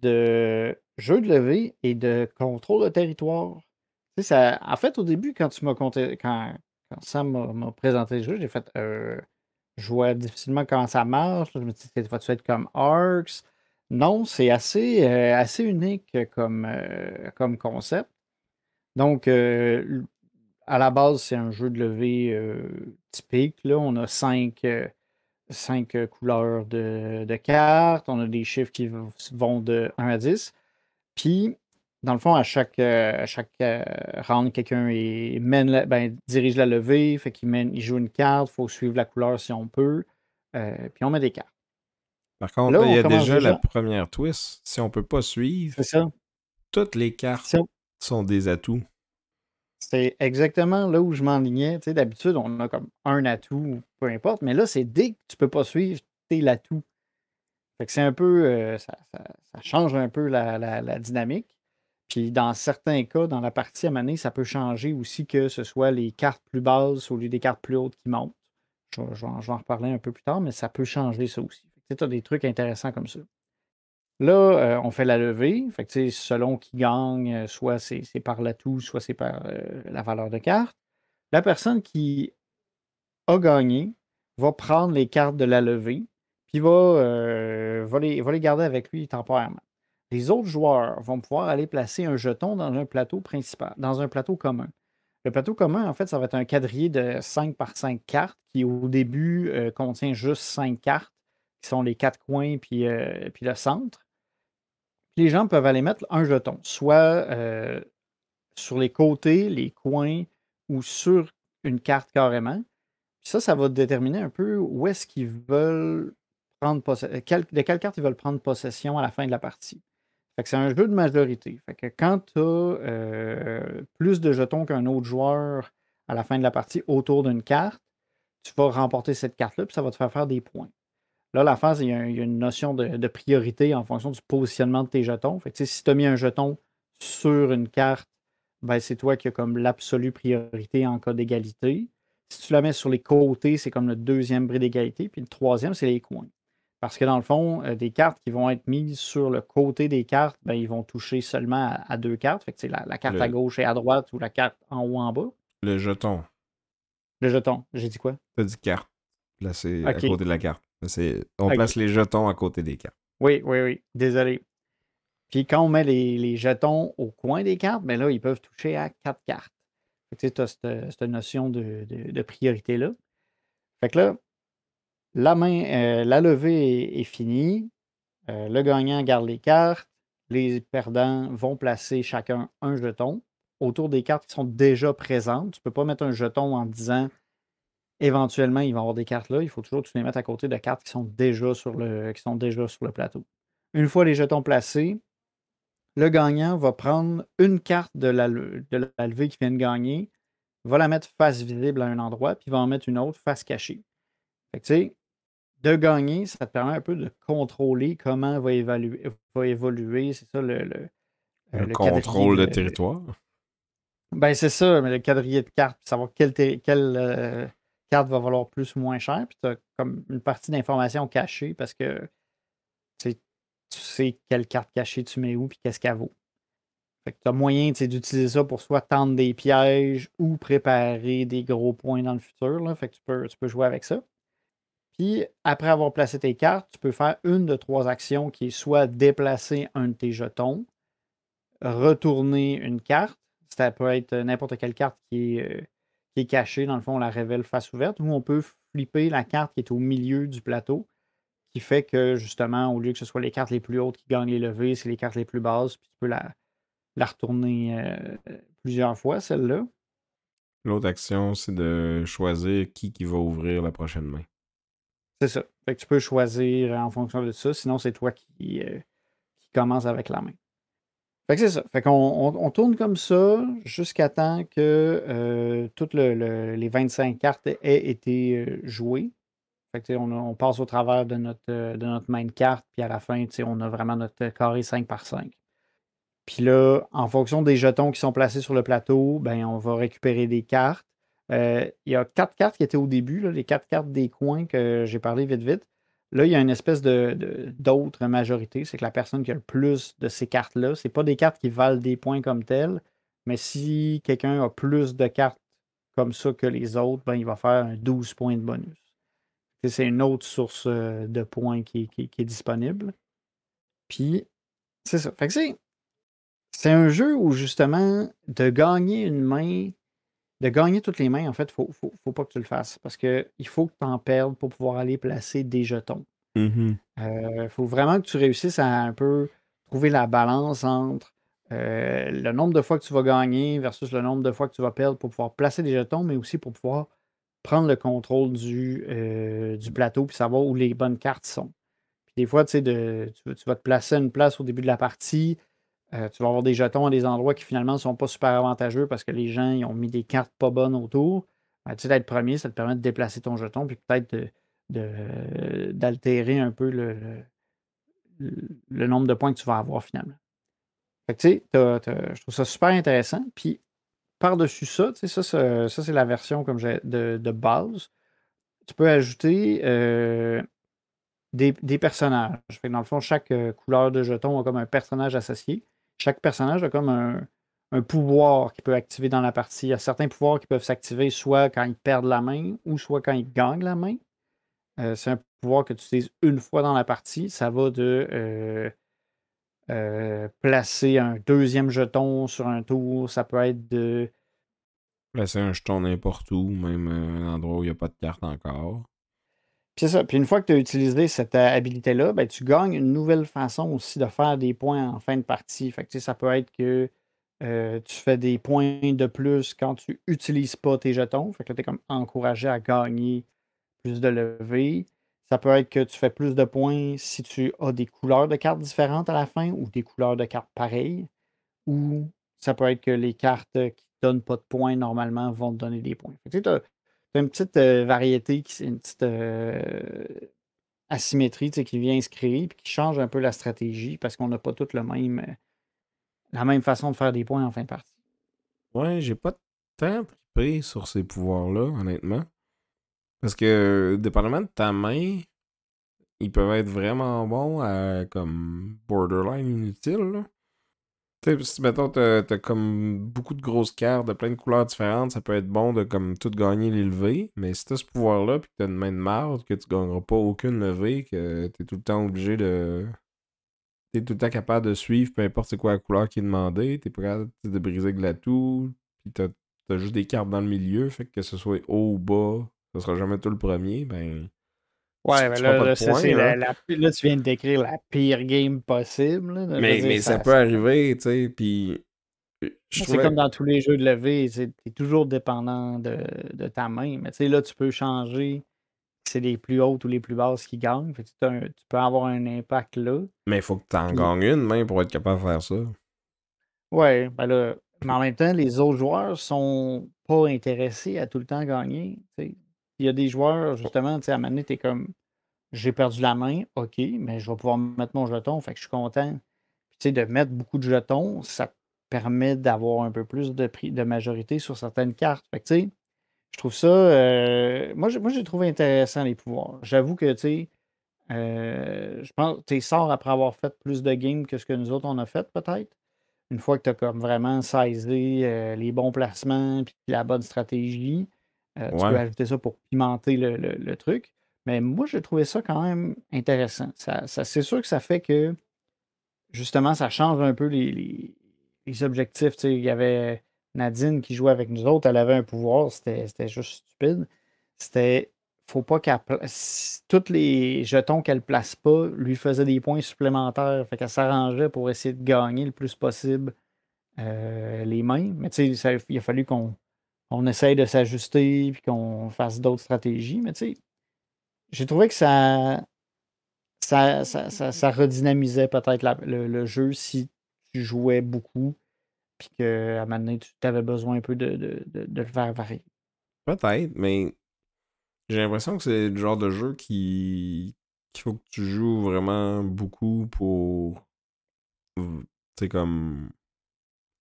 de jeu de levée et de contrôle de territoire. Tu sais, ça, en fait, au début, quand tu m'as compté, quand Sam m'a présenté le jeu, j'ai fait je vois difficilement comment ça marche. Je me dis, va-tu être comme Arcs? Non, c'est assez unique comme concept. Donc, à la base, c'est un jeu de levée typique. Là. On a cinq couleurs de cartes. On a des chiffres qui vont de 1 à 10. Puis, dans le fond, à chaque round, quelqu'un dirige la levée, fait il joue une carte, il faut suivre la couleur si on peut. Puis on met des cartes. Par contre, Là, là, il y on a commence déjà la déjà. première twist. Si on peut pas C'est suivre, ça. toutes les cartes Si on- sont des atouts. C'est exactement là où je m'enlignais. Tu sais, d'habitude, on a comme un atout, peu importe, mais là, c'est dès que tu peux pas suivre, t'es l'atout. Fait que c'est un peu. Ça change un peu la dynamique. Puis dans certains cas, dans la partie à maner, ça peut changer aussi que ce soit les cartes plus basses au lieu des cartes plus hautes qui montent. Je vais en reparler un peu plus tard, mais ça peut changer ça aussi. Tu as des trucs intéressants comme ça. Là, on fait la levée. Fait que, tu sais, selon qui gagne, soit c'est par l'atout, soit c'est par la valeur de carte. La personne qui a gagné va prendre les cartes de la levée, puis va les garder avec lui temporairement. Les autres joueurs vont pouvoir aller placer un jeton dans un plateau principal, dans un plateau commun. Le plateau commun, en fait, ça va être un quadrillé de 5 par 5 cartes qui, au début, contient juste 5 cartes, qui sont les quatre coins puis le centre. Puis les gens peuvent aller mettre un jeton, soit sur les côtés, les coins ou sur une carte carrément. Puis ça va déterminer un peu où est-ce qu'ils veulent prendre possession, de quelle carte ils veulent prendre possession à la fin de la partie. Fait que c'est un jeu de majorité. Fait que quand tu as plus de jetons qu'un autre joueur à la fin de la partie autour d'une carte, tu vas remporter cette carte-là, puis ça va te faire des points. Là, la phase, il y a une notion de priorité en fonction du positionnement de tes jetons. Fait que, si tu as mis un jeton sur une carte, ben, c'est toi qui as comme l'absolue priorité en cas d'égalité. Si tu la mets sur les côtés, c'est comme le deuxième bris d'égalité. Puis le troisième, c'est les coins. Parce que dans le fond, des cartes qui vont être mises sur le côté des cartes, ben, ils vont toucher seulement à deux cartes. Fait que c'est la carte à Le, gauche et à droite ou la carte en haut en bas. le jeton. Le jeton, j'ai dit quoi? T'as dit carte. Placé à OK. côté de la carte. On OK. place les jetons à côté des cartes. Oui, oui, oui. Désolé. Puis quand on met les jetons au coin des cartes, ben là, ils peuvent toucher à quatre cartes. Fait que tu as cette notion de priorité-là. Fait que là, la levée est finie. Le gagnant garde les cartes. Les perdants vont placer chacun un jeton autour des cartes qui sont déjà présentes. Tu ne peux pas mettre un jeton en disant éventuellement, il va y avoir des cartes là. Il faut toujours que tu les mettes à côté de cartes qui sont déjà sur le plateau. Une fois les jetons placés, le gagnant va prendre une carte de la levée qu'il vient de gagner, va la mettre face visible à un endroit, puis va en mettre une autre face cachée. Fait que, tu sais, de gagner, ça te permet un peu de contrôler comment va évoluer, c'est ça, Le le quadrillé contrôle de territoire. ben, c'est ça, mais le quadrillé de cartes, puis savoir quelle carte va valoir plus ou moins cher, puis tu as comme une partie d'information cachée parce que tu sais quelle carte cachée tu mets où, puis qu'est-ce qu'elle vaut. Fait que tu as moyen d'utiliser ça pour soit tendre des pièges ou préparer des gros points dans le futur. Là. Fait que tu peux jouer avec ça. Puis, après avoir placé tes cartes, tu peux faire une de trois actions qui est soit déplacer un de tes jetons, retourner une carte. Ça peut être n'importe quelle carte qui est cachée. Dans le fond, on la révèle face ouverte. Ou on peut flipper la carte qui est au milieu du plateau, qui fait que, justement, au lieu que ce soit les cartes les plus hautes qui gagnent les levées, c'est les cartes les plus basses. Puis tu peux la retourner plusieurs fois, celle-là. L'autre action, c'est de choisir qui va ouvrir la prochaine main. C'est ça. Fait que tu peux choisir en fonction de ça. Sinon, c'est toi qui commence avec la main. Fait que c'est ça. Fait qu'on on tourne comme ça jusqu'à temps que toutes les 25 cartes aient été jouées. Fait que, on passe au travers de notre main de carte, puis à la fin, on a vraiment notre carré 5 par 5. Puis là, en fonction des jetons qui sont placés sur le plateau, ben, on va récupérer des cartes. Il y a quatre cartes qui étaient au début, là, les quatre cartes des coins que j'ai parlé vite vite. Là, il y a une espèce d'autre majorité. C'est que la personne qui a le plus de ces cartes-là, c'est pas des cartes qui valent des points comme telles, mais si quelqu'un a plus de cartes comme ça que les autres, ben, il va faire un 12 points de bonus. C'est une autre source de points qui est disponible. Puis, c'est ça. Fait que c'est un jeu où justement, de gagner une main, de gagner toutes les mains, en fait, faut pas que tu le fasses. Parce qu'il faut que tu en perdes pour pouvoir aller placer des jetons. Mhm. Faut vraiment que tu réussisses à un peu trouver la balance entre le nombre de fois que tu vas gagner versus le nombre de fois que tu vas perdre pour pouvoir placer des jetons, mais aussi pour pouvoir prendre le contrôle du plateau puis savoir où les bonnes cartes sont. Puis des fois, tu sais, tu vas te placer à une place au début de la partie. Tu vas avoir des jetons à des endroits qui finalement ne sont pas super avantageux parce que les gens ils ont mis des cartes pas bonnes autour. Ben, tu sais, d'être premier, ça te permet de déplacer ton jeton puis peut-être d'altérer un peu le nombre de points que tu vas avoir finalement. Fait que, tu sais, je trouve ça super intéressant. Puis par-dessus ça, tu sais, ça c'est la version comme de base. Tu peux ajouter des personnages. Fait que dans le fond, chaque couleur de jeton a comme un personnage associé. Chaque personnage a comme un pouvoir qu'il peut activer dans la partie. Il y a certains pouvoirs qui peuvent s'activer soit quand ils perdent la main ou soit quand ils gagnent la main. C'est un pouvoir que tu utilises une fois dans la partie. Ça va de placer un deuxième jeton sur un tour. Ça peut être de Placer un jeton n'importe où, même un endroit où il n'y a pas de carte encore. Puis c'est ça. Puis une fois que tu as utilisé cette habilité-là, ben, tu gagnes une nouvelle façon aussi de faire des points en fin de partie. Fait que, tu sais, ça peut être que tu fais des points de plus quand tu n'utilises pas tes jetons. Fait que tu es comme encouragé à gagner plus de levées. Ça peut être que tu fais plus de points si tu as des couleurs de cartes différentes à la fin ou des couleurs de cartes pareilles. Ou ça peut être que les cartes qui ne donnent pas de points normalement vont te donner des points. Fait que, tu as une petite variété, une petite asymétrie qui vient inscrire et qui change un peu la stratégie parce qu'on n'a pas toutes la même façon de faire des points en fin de partie. Ouais, j'ai pas tant trippé sur ces pouvoirs-là, honnêtement. Parce que, dépendamment de ta main, ils peuvent être vraiment bons à, comme, borderline inutile, là. Tu sais, si mettons, t'as comme beaucoup de grosses cartes de plein de couleurs différentes, ça peut être bon de comme tout gagner les levées, mais si t'as ce pouvoir-là pis que t'as une main de marde, que tu gagneras pas aucune levée, que t'es tout le temps obligé de. T'es tout le temps capable de suivre, peu importe c'est quoi la couleur qui est demandée, t'es pas capable de briser de l'atout, pis t'as juste des cartes dans le milieu, fait que ce soit haut ou bas, ça sera jamais tout le premier, ben. Ouais, Tu mais feras pas de ça, points, c'est là. là, tu viens de décrire la pire game possible, là. Je veux dire, Mais ça peut arriver, tu sais, pis. Je mais c'est comme trouvais. dans tous les jeux de levée, tu es toujours dépendant de ta main. Mais tu sais, là, tu peux changer si c'est les plus hautes ou les plus basses qui gagnent. Fait que tu peux avoir un impact là. Mais il faut que t'en Puis, gagnes une main pour être capable de faire ça. ouais, ben là, mais en même temps, les autres joueurs sont pas intéressés à tout le temps gagner. Tu sais. Il y a des joueurs, justement, tu sais, à un moment donné, t'es comme j'ai perdu la main, OK, mais je vais pouvoir mettre mon jeton, fait que je suis content. Puis, tu sais, de mettre beaucoup de jetons, ça te permet d'avoir un peu plus de prix, de majorité sur certaines cartes. Fait que, tu sais, je trouve ça. Moi, j'ai trouvé intéressant les pouvoirs. J'avoue que, tu sais, je pense que tu sors après avoir fait plus de games que ce que nous autres on a fait, peut-être. Une fois que tu as comme vraiment sizé les bons placements puis la bonne stratégie, tu peux Ouais. ajouter ça pour pimenter le truc. Mais moi, j'ai trouvé ça quand même intéressant. C'est sûr que ça fait que justement, ça change un peu les objectifs. Tu sais, il y avait Nadine qui jouait avec nous autres, elle avait un pouvoir, c'était juste stupide. C'était, faut pas qu'elle tous les jetons qu'elle place pas lui faisaient des points supplémentaires. Fait qu'elle s'arrangeait pour essayer de gagner le plus possible les mains. Mais tu sais, il a fallu qu'on essaye de s'ajuster puis qu'on fasse d'autres stratégies. Mais tu sais, j'ai trouvé que ça redynamisait peut-être le jeu si tu jouais beaucoup, puis qu'à un moment donné, tu avais besoin un peu de le faire varier. Peut-être, mais j'ai l'impression que c'est le genre de jeu qu'il faut que tu joues vraiment beaucoup pour, tu sais, comme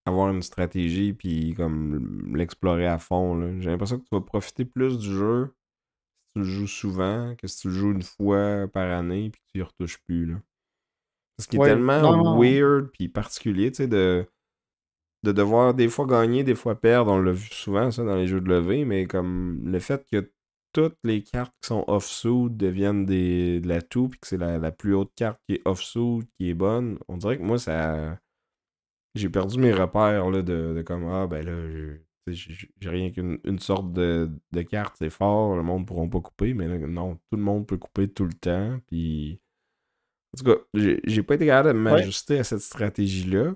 avoir une stratégie puis comme l'explorer à fond, là. J'ai l'impression que tu vas profiter plus du jeu si tu le joues souvent que si tu le joues une fois par année puis que tu y retouches plus, là. Ce qui est Oui, tellement non, non. weird puis particulier, tu sais, de devoir des fois gagner, des fois perdre. On l'a vu souvent, ça, dans les jeux de levée, mais comme le fait que toutes les cartes qui sont off-suit deviennent de l'atout, puis que c'est la plus haute carte qui est off-suit, qui est bonne, on dirait que moi, ça. J'ai perdu mes repères, là, de comme, ah, ben là, j'ai rien qu'une sorte de carte, c'est fort, le monde ne pourra pas couper, mais là, non, tout le monde peut couper tout le temps, puis. En tout cas, j'ai pas été capable de Oui. m'ajuster à cette stratégie-là.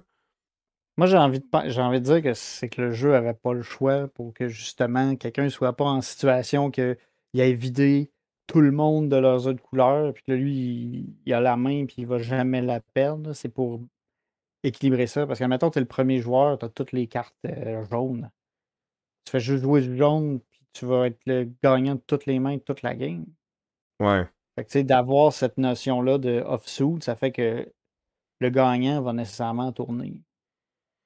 Moi, j'ai envie de dire que c'est que le jeu avait pas le choix pour que justement quelqu'un soit pas en situation qu'il ait vidé tout le monde de leurs autres couleurs, puis que lui, il a la main, puis il va jamais la perdre. C'est pour équilibrer ça. Parce que, mettons, tu es le premier joueur, tu as toutes les cartes jaunes. Tu fais juste jouer du jaune, puis tu vas être le gagnant de toutes les mains de toute la game. Ouais. Fait que, tu sais, d'avoir cette notion-là de off-suit, ça fait que le gagnant va nécessairement tourner.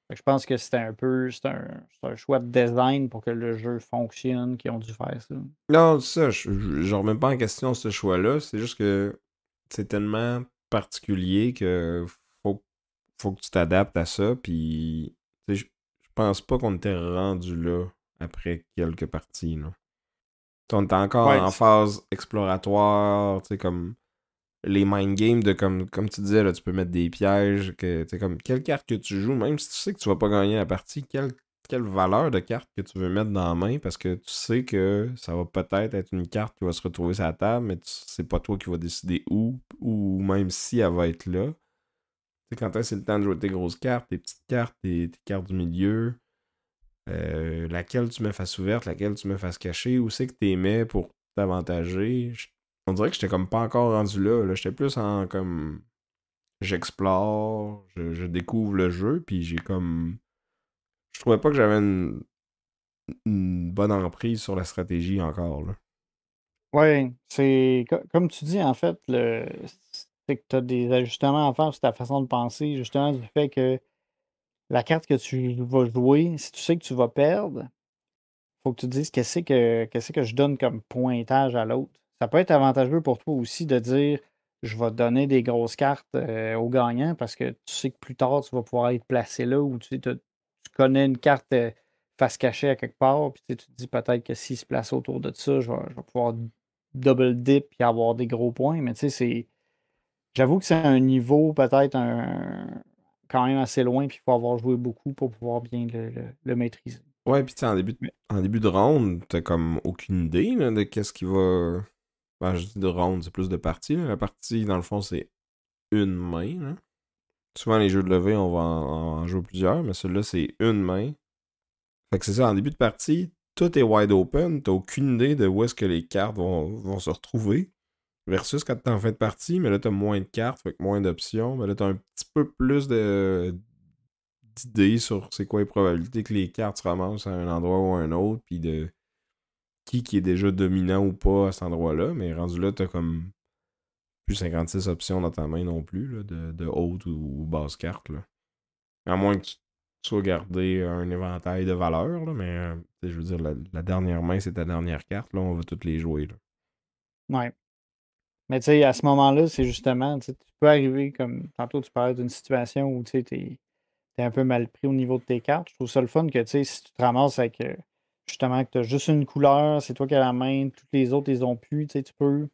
Fait que je pense que c'était un peu, c'est un choix de design pour que le jeu fonctionne, qui ont dû faire ça. Non, ça, je remets pas en question ce choix-là. C'est juste que c'est tellement particulier que faut, faut que tu t'adaptes à ça. Puis, tu sais, je pense pas qu'on était rendu là après quelques parties, là. On était encore Ouais, en phase exploratoire, tu sais, comme les mind games de comme tu disais, là, tu peux mettre des pièges, que tu sais, comme quelle carte que tu joues, même si tu sais que tu vas pas gagner la partie, quelle valeur de carte que tu veux mettre dans la main, parce que tu sais que ça va peut-être être une carte qui va se retrouver sur la table, mais c'est pas toi qui vas décider où, ou même si elle va être là. Tu sais, quand c'est le temps de jouer tes grosses cartes, tes petites cartes, tes cartes du milieu, laquelle tu mets face ouverte, laquelle tu mets face cachée, où c'est que tu mets pour t'avantager. On dirait que j'étais comme pas encore rendu là. Là. J'étais plus en comme j'explore, je découvre le jeu, puis j'ai comme. Je trouvais pas que j'avais une bonne emprise sur la stratégie encore. Là. ouais, c'est comme tu dis, en fait, c'est que tu as des ajustements à faire sur ta façon de penser, justement, du fait que la carte que tu vas jouer, si tu sais que tu vas perdre, faut que tu te dises qu'est-ce que je donne comme pointage à l'autre. Ça peut être avantageux pour toi aussi de dire je vais donner des grosses cartes au gagnant parce que tu sais que plus tard, tu vas pouvoir être placé là ou tu sais, tu connais une carte face cachée à quelque part, puis tu sais, tu te dis peut-être que s'il se place autour de ça, je vais pouvoir double dip et avoir des gros points. Mais tu sais, c'est. J'avoue que c'est un niveau peut-être quand même assez loin, puis il faut avoir joué beaucoup pour pouvoir bien le maîtriser. Ouais, pis tu sais, Mais en début de round, t'as comme aucune idée là, de qu'est-ce qui va. Ben, je dis de round, c'est plus de partie. Là. La partie, dans le fond, c'est une main. Là. Souvent, les jeux de levée, on va en jouer plusieurs, mais celui-là, c'est une main. Fait que c'est ça, en début de partie, tout est wide open, t'as aucune idée de où est-ce que les cartes vont se retrouver. Versus quand t'es en fin de partie, mais là t'as moins de cartes, fait que moins d'options, mais là t'as un petit peu plus d'idées sur c'est quoi les probabilités que les cartes se ramassent à un endroit ou à un autre, puis de qui est déjà dominant ou pas à cet endroit-là, mais rendu là, t'as comme plus 56 options dans ta main non plus, là, de haute ou basse carte, là. À moins que tu sois gardé un éventail de valeurs, là, mais je veux dire, la dernière main, c'est ta dernière carte, là, on va toutes les jouer, là. ouais. Mais tu sais, à ce moment-là, c'est justement, tu sais, tu peux arriver comme tantôt tu parlais d'une situation où tu sais, t'es un peu mal pris au niveau de tes cartes. Je trouve ça le fun que tu sais, si tu te ramasses avec justement que tu as juste une couleur, c'est toi qui as la main, toutes les autres, ils ont plus, tu sais, tu peux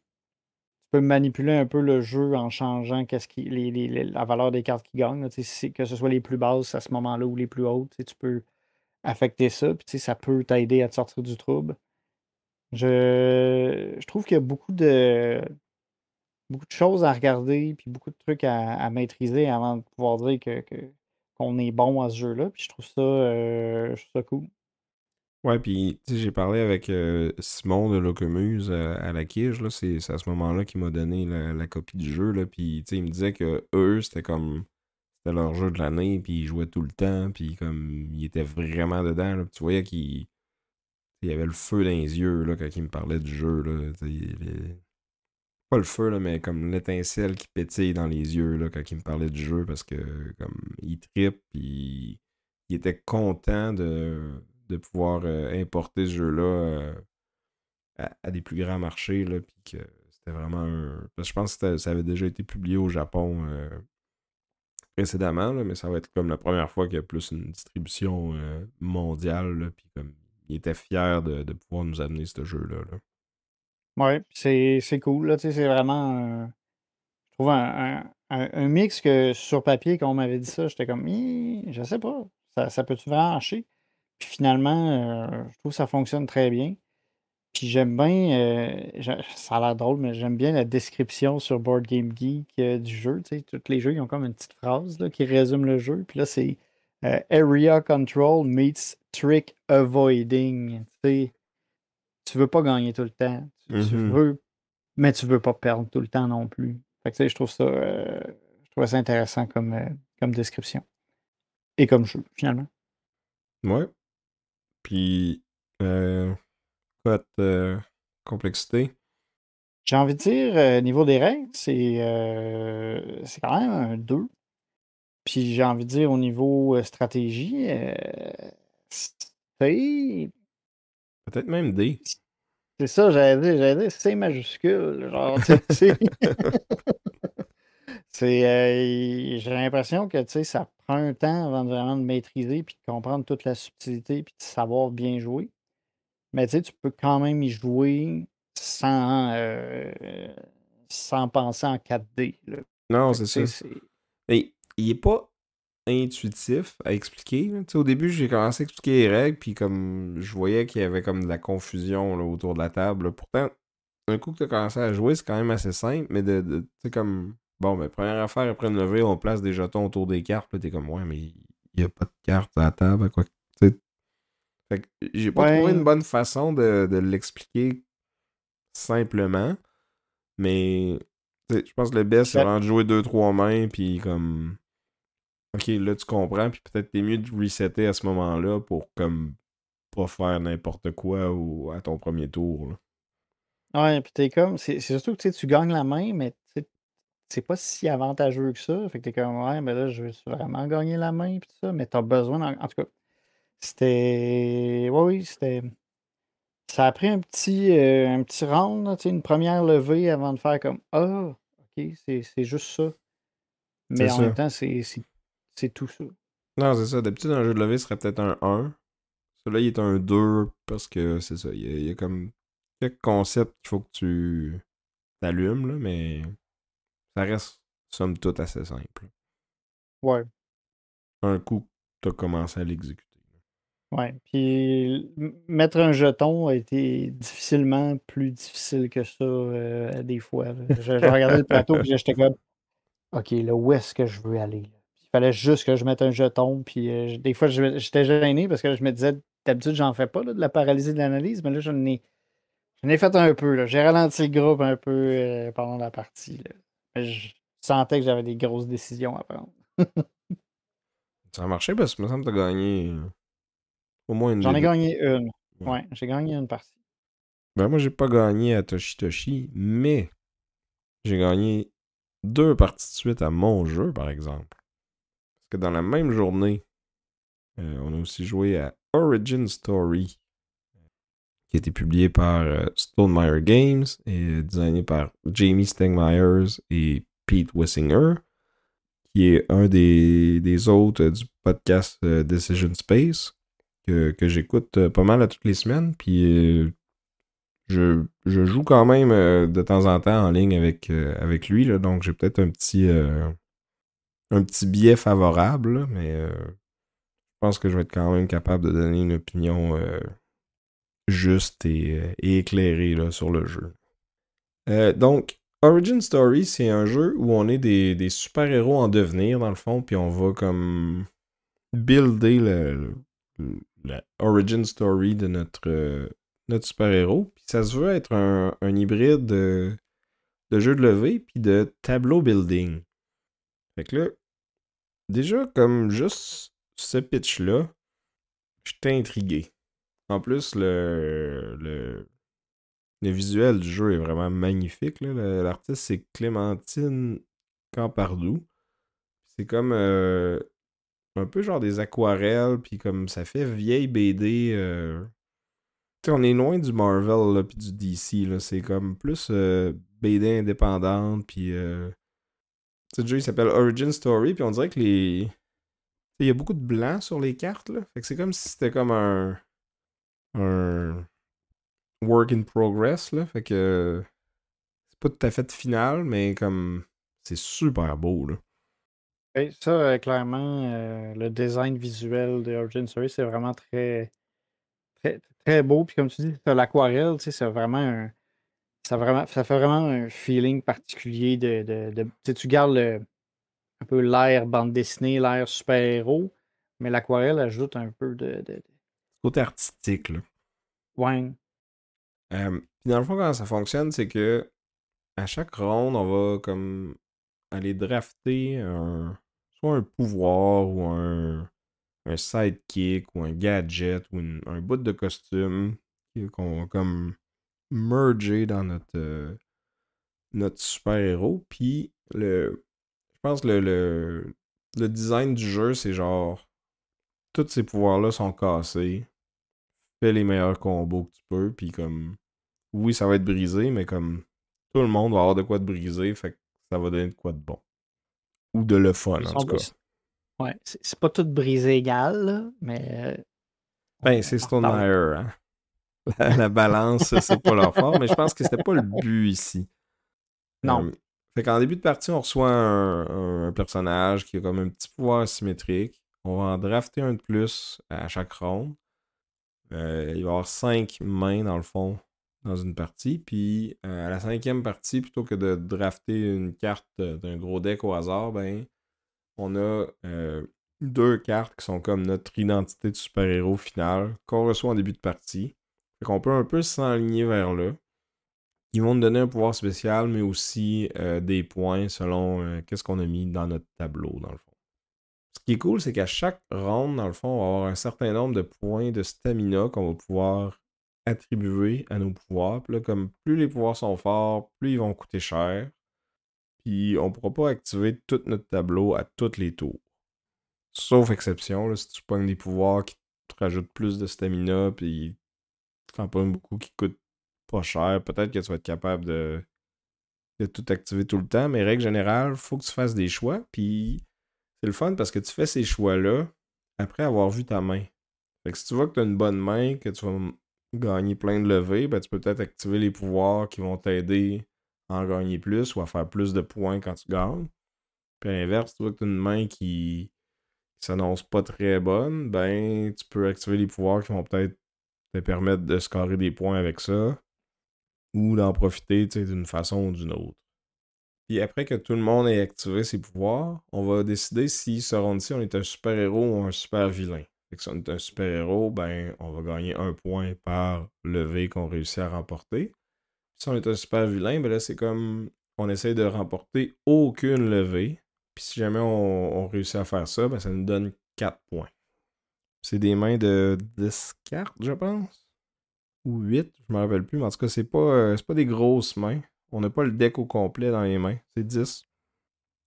manipuler un peu le jeu en changeant la valeur des cartes qui gagnent. Là, tu sais, que ce soit les plus basses à ce moment-là ou les plus hautes, tu sais, tu peux affecter ça, puis tu sais, ça peut t'aider à te sortir du trouble. Je trouve qu'il y a beaucoup de choses à regarder, puis beaucoup de trucs à maîtriser avant de pouvoir dire qu'on est bon à ce jeu-là. Puis je trouve ça cool. Ouais, puis tu sais, j'ai parlé avec Simon de Locomuse à la Kige, là, c'est à ce moment-là qu'il m'a donné la copie du jeu, là, puis tu sais, il me disait que eux, c'était leur jeu de l'année, puis ils jouaient tout le temps, puis comme, ils étaient vraiment dedans, là, puis tu voyais qu'il il y avait le feu dans les yeux, là, quand il me parlait du jeu, là, tu sais, pas le feu, là, mais comme l'étincelle qui pétille dans les yeux, là, quand il me parlait du jeu, parce que, comme, il trippe, puis il était content de pouvoir importer ce jeu-là à des plus grands marchés, là, puis que c'était vraiment un. Parce que je pense que ça avait déjà été publié au Japon précédemment, là, mais ça va être comme la première fois qu'il y a plus une distribution mondiale, là, puis comme il était fier de pouvoir nous amener ce jeu-là. Là. Ouais, puis c'est cool, là, tu sais, c'est vraiment, je trouve un mix que sur papier, quand on m'avait dit ça, j'étais comme, je sais pas, ça peut-tu vraiment marcher? Puis finalement, je trouve que ça fonctionne très bien. Puis j'aime bien, ça a l'air drôle, mais j'aime bien la description sur Board Game Geek du jeu. Tu sais, tous les jeux, ils ont comme une petite phrase là, qui résume le jeu. Puis là, c'est Area Control meets Trick Avoiding. Tu sais, tu veux pas gagner tout le temps. Tu Mhm. veux, mais tu veux pas perdre tout le temps non plus. Fait que, tu sais, je trouve ça intéressant comme description. Et comme jeu, finalement. Ouais. Puis, cote complexité. J'ai envie de dire, niveau des règles, c'est quand même un 2. Puis j'ai envie de dire au niveau, stratégie, c'est Peut-être même D. c'est ça, j'allais dire C majuscule, genre, tu sais, c'est j'ai l'impression que, tu sais, ça prend un temps avant de vraiment de maîtriser puis de comprendre toute la subtilité puis de savoir bien jouer. Mais tu sais, tu peux quand même y jouer sans penser en 4D, là. Non, Fait que c'est tu sais, ça. Mais il est pas intuitif à expliquer. Là. Tu sais, au début, j'ai commencé à expliquer les règles, puis comme je voyais qu'il y avait comme de la confusion là, autour de la table. Là. Pourtant, un coup que tu as commencé à jouer, c'est quand même assez simple, mais tu sais, comme. Bon, ben, première affaire, après une levée, on place des jetons autour des cartes. Là, t'es comme, ouais, mais il n'y a pas de cartes à la table. À quoi. Tu sais. Fait que j'ai pas trouvé une ouais, bonne façon de l'expliquer simplement, mais tu sais, je pense que le best, c'est la vraiment de jouer deux trois mains, puis comme. Ok, là tu comprends, puis peut-être t'es mieux de resetter à ce moment-là pour comme pas faire n'importe quoi ou à ton premier tour. Là. ouais, puis t'es comme c'est surtout que, tu sais, tu gagnes la main, mais tu sais, c'est pas si avantageux que ça. Fait que t'es comme, ouais, mais là, je veux vraiment gagner la main, pis tout ça, mais t'as besoin, en tout cas, c'était, ouais, oui, c'était, ça a pris un petit round, là, tu sais, une première levée avant de faire comme, ah, ok, c'est juste ça. C'est Mais en même ça. temps, c'est tout ça. Non, c'est ça. D'habitude, un jeu de levée serait peut-être un 1. Celui-là, il est un 2 parce que c'est ça. Il y a comme quelques concepts qu'il faut que tu t'allumes, là, mais ça reste, somme toute, assez simple. Ouais. Un coup, t'as commencé à l'exécuter. Ouais, puis mettre un jeton a été difficilement plus difficile que ça, des fois, là. Je regardais le plateau, puis j'étais comme: «OK, là, où est-ce que je veux aller, là?» Il fallait juste que je mette un jeton, puis, des fois, j'étais gêné parce que je me disais: «D'habitude, j'en fais pas, là, de la paralysie de l'analyse», mais là, j'en ai fait un peu, là. J'ai ralenti le groupe un peu, pendant la partie, là. Mais je sentais que j'avais des grosses décisions à prendre. Ça a marché parce que, me semble, que t'as gagné au moins une J'en des ai deux. gagné une. Ouais. Ouais, j'ai gagné une partie. Ben, moi, j'ai pas gagné à Toshi Toshi, mais j'ai gagné 2 parties de suite à mon jeu, par exemple. Parce que dans la même journée, on a aussi joué à Origin Story, qui a été publié par Stonemaier Games et designé par Jamie Stegmaier et Pete Wissinger, qui est un des hôtes du podcast Decision Space, que j'écoute pas mal à toutes les semaines. Puis je joue quand même de temps en temps en ligne avec lui, là, donc j'ai peut-être un petit biais favorable, là, mais je pense que je vais être quand même capable de donner une opinion juste et éclairée là, sur le jeu. Donc, Origin Story, c'est un jeu où on est des super-héros en devenir, dans le fond, puis on va comme builder la origin story de notre super-héros. Puis ça se veut être un hybride de jeu de levée puis de tableau building. Fait que là, déjà, comme juste ce pitch-là, j'étais intrigué. En plus, le visuel du jeu est vraiment magnifique, là. L'artiste, c'est Clémentine Campardou. C'est comme un peu genre des aquarelles, puis comme ça fait vieille BD. Tu sais, on est loin du Marvel, là, puis du DC, là. C'est comme plus BD indépendante, puis... tu sais, le jeu, il s'appelle Origin Story, puis on dirait que les... Il y a beaucoup de blanc sur les cartes, là. Fait que c'est comme si c'était comme un work in progress, là. Fait que c'est pas tout à fait final, mais comme c'est super beau, là. Oui, ça, clairement, le design visuel de Origin Story, c'est vraiment très, très beau. Puis comme tu dis, tu l'aquarelle, tu sais, c'est vraiment ça fait vraiment un feeling particulier tu sais, tu gardes un peu l'air bande dessinée, l'air super-héros, mais l'aquarelle ajoute un peu Côté artistique, là. ouais, Puis dans le fond, comment ça fonctionne, c'est que à chaque ronde, on va comme aller drafter soit un pouvoir ou un sidekick ou un gadget ou un bout de costume qu'on va comme merger dans notre super-héros. Puis je pense que le design du jeu, c'est genre tous ces pouvoirs-là sont cassés. Fais les meilleurs combos que tu peux. Puis comme oui, ça va être brisé, mais comme tout le monde va avoir de quoi de brisé, fait que ça va donner de quoi de bon. Ou de le fun, ils en sont tout cas. ouais, c'est pas tout brisé égal, là, mais Ben, on c'est en reparlera. Stonemaier, hein. La balance, c'est pas leur fort, mais je pense que c'était pas le but ici. Non, Fait qu'en début de partie, on reçoit un personnage qui a comme un petit pouvoir asymétrique. On va en drafter un de plus à chaque ronde. Il va y avoir 5 mains dans le fond dans une partie. Puis à la 5e partie, plutôt que de drafter une carte d'un gros deck au hasard, ben on a 2 cartes qui sont comme notre identité de super-héros final qu'on reçoit en début de partie. Fait qu'on peut un peu s'enligner vers là. Ils vont nous donner un pouvoir spécial, mais aussi des points selon qu'est-ce qu'on a mis dans notre tableau, dans le fond. Ce qui est cool, c'est qu'à chaque round, dans le fond, on va avoir un certain nombre de points de stamina qu'on va pouvoir attribuer à nos pouvoirs. Puis là, comme plus les pouvoirs sont forts, plus ils vont coûter cher. Puis on pourra pas activer tout notre tableau à tous les tours. Sauf exception, là, si tu pognes des pouvoirs qui te rajoutent plus de stamina, puis t'en pognes beaucoup qui coûtent pas cher, peut-être que tu vas être capable de tout activer tout le temps, mais règle générale, faut que tu fasses des choix, puis c'est le fun parce que tu fais ces choix-là après avoir vu ta main. Fait que si tu vois que tu as une bonne main, que tu vas gagner plein de levées, ben tu peux peut-être activer les pouvoirs qui vont t'aider à en gagner plus ou à faire plus de points quand tu gagnes. Puis à l'inverse, si tu vois que tu as une main qui s'annonce pas très bonne, ben tu peux activer les pouvoirs qui vont peut-être te permettre de scorer des points avec ça ou d'en profiter d'une façon ou d'une autre. Puis après que tout le monde ait activé ses pouvoirs, on va décider si ce round-ci on est un super-héros ou un super-vilain. Fait que si on est un super-héros, ben on va gagner un point par levée qu'on réussit à remporter. Si on est un super-vilain, ben là c'est comme on essaie de remporter aucune levée. Puis si jamais on réussit à faire ça, ben ça nous donne 4 points. C'est des mains de 10 cartes, je pense. Ou 8, je me rappelle plus. Mais en tout cas, c'est pas des grosses mains. On n'a pas le deck au complet dans les mains. C'est 10.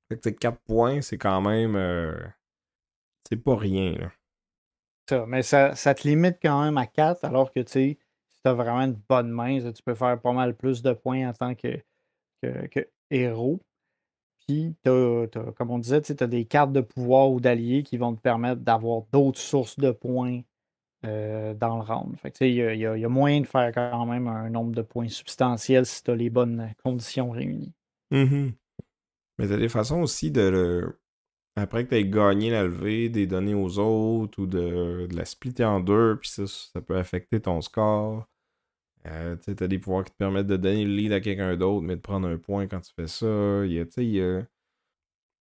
Fait que 4 points, c'est quand même. C'est pas rien, là. Ça, mais ça te limite quand même à 4, alors que tu sais, si tu as vraiment une bonne main, tu peux faire pas mal plus de points en tant que héros. Puis, comme on disait, tu as des cartes de pouvoir ou d'alliés qui vont te permettre d'avoir d'autres sources de points dans le round. Fait que, tu sais, il y a moyen de faire quand même un nombre de points substantiel si tu as les bonnes conditions réunies. Mhm. Mais t'as des façons aussi après que t'aies gagné la levée, des donner aux autres ou de la splitter en deux, puis ça peut affecter ton score. Tu sais, t'as des pouvoirs qui te permettent de donner le lead à quelqu'un d'autre, mais de prendre un point quand tu fais ça. Tu sais, il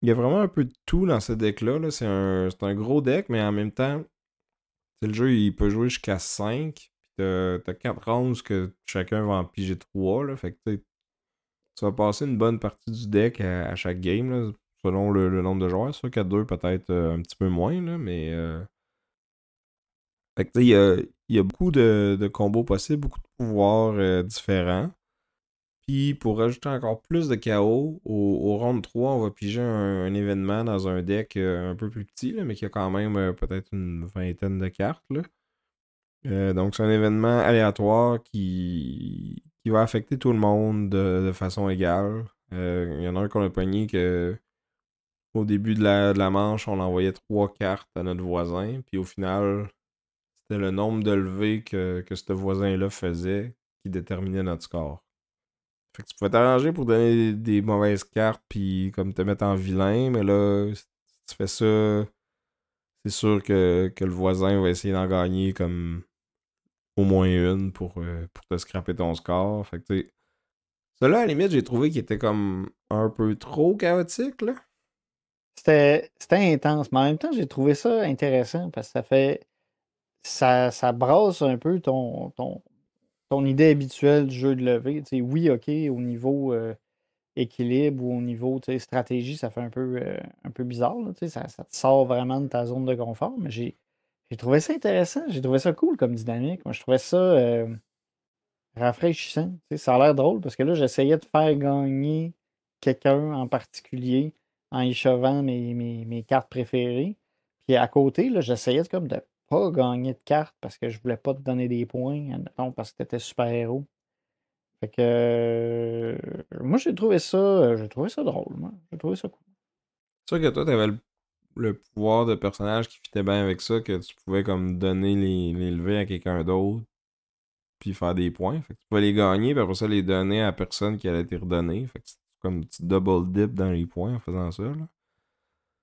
y a vraiment un peu de tout dans ce deck-là. Là. C'est un gros deck, mais en même temps, le jeu, il peut jouer jusqu'à 5. Puis t'as 4 rounds que chacun va en piger 3. Là, fait que tu vas passer une bonne partie du deck à chaque game, là, selon le nombre de joueurs. C'est sûr qu'à 2, peut-être un petit peu moins, là, mais... Fait que tu sais, il y a beaucoup de combos possibles, beaucoup de pouvoirs différents. Puis pour rajouter encore plus de chaos, au round 3, on va piger un événement dans un deck un peu plus petit, là, mais qui a quand même peut-être une vingtaine de cartes. Là. Donc c'est un événement aléatoire qui va affecter tout le monde de façon égale. Il y en a un qu'on a pogné que au début de la manche, on envoyait 3 cartes à notre voisin, puis au final, c'était le nombre de levées que ce voisin-là faisait qui déterminait notre score. Fait que tu pouvais t'arranger pour donner des mauvaises cartes puis comme te mettre en vilain, mais là, si tu fais ça, c'est sûr que le voisin va essayer d'en gagner comme au moins une pour te scraper ton score. Fait que tu sais. Celui-là, à la limite, j'ai trouvé qu'il était comme un peu trop chaotique, là. C'était intense, mais en même temps, j'ai trouvé ça intéressant parce que ça brasse un peu ton idée habituelle du jeu de levée. Tu sais, oui, OK, au niveau équilibre ou au niveau tu sais, stratégie, ça fait un peu bizarre. Là, tu sais, ça te sort vraiment de ta zone de confort, mais j'ai trouvé ça intéressant. J'ai trouvé ça cool comme dynamique. Moi, je trouvais ça rafraîchissant. Tu sais, ça a l'air drôle parce que là, j'essayais de faire gagner quelqu'un en particulier en échevant mes cartes préférées. Puis à côté, là, j'essayais comme de pas gagner de cartes parce que je voulais pas te donner des points, admettons, parce que tu étais super-héros. Fait que moi j'ai trouvé ça drôle, moi. J'ai trouvé ça cool. C'est sûr que toi, t'avais le pouvoir de personnage qui fitait bien avec ça, que tu pouvais comme donner les levées à quelqu'un d'autre, puis faire des points. Fait que tu pouvais les gagner, puis après ça, les donner à la personne qui allait te les redonner. Fait que c'est comme tu double dip dans les points en faisant ça, là.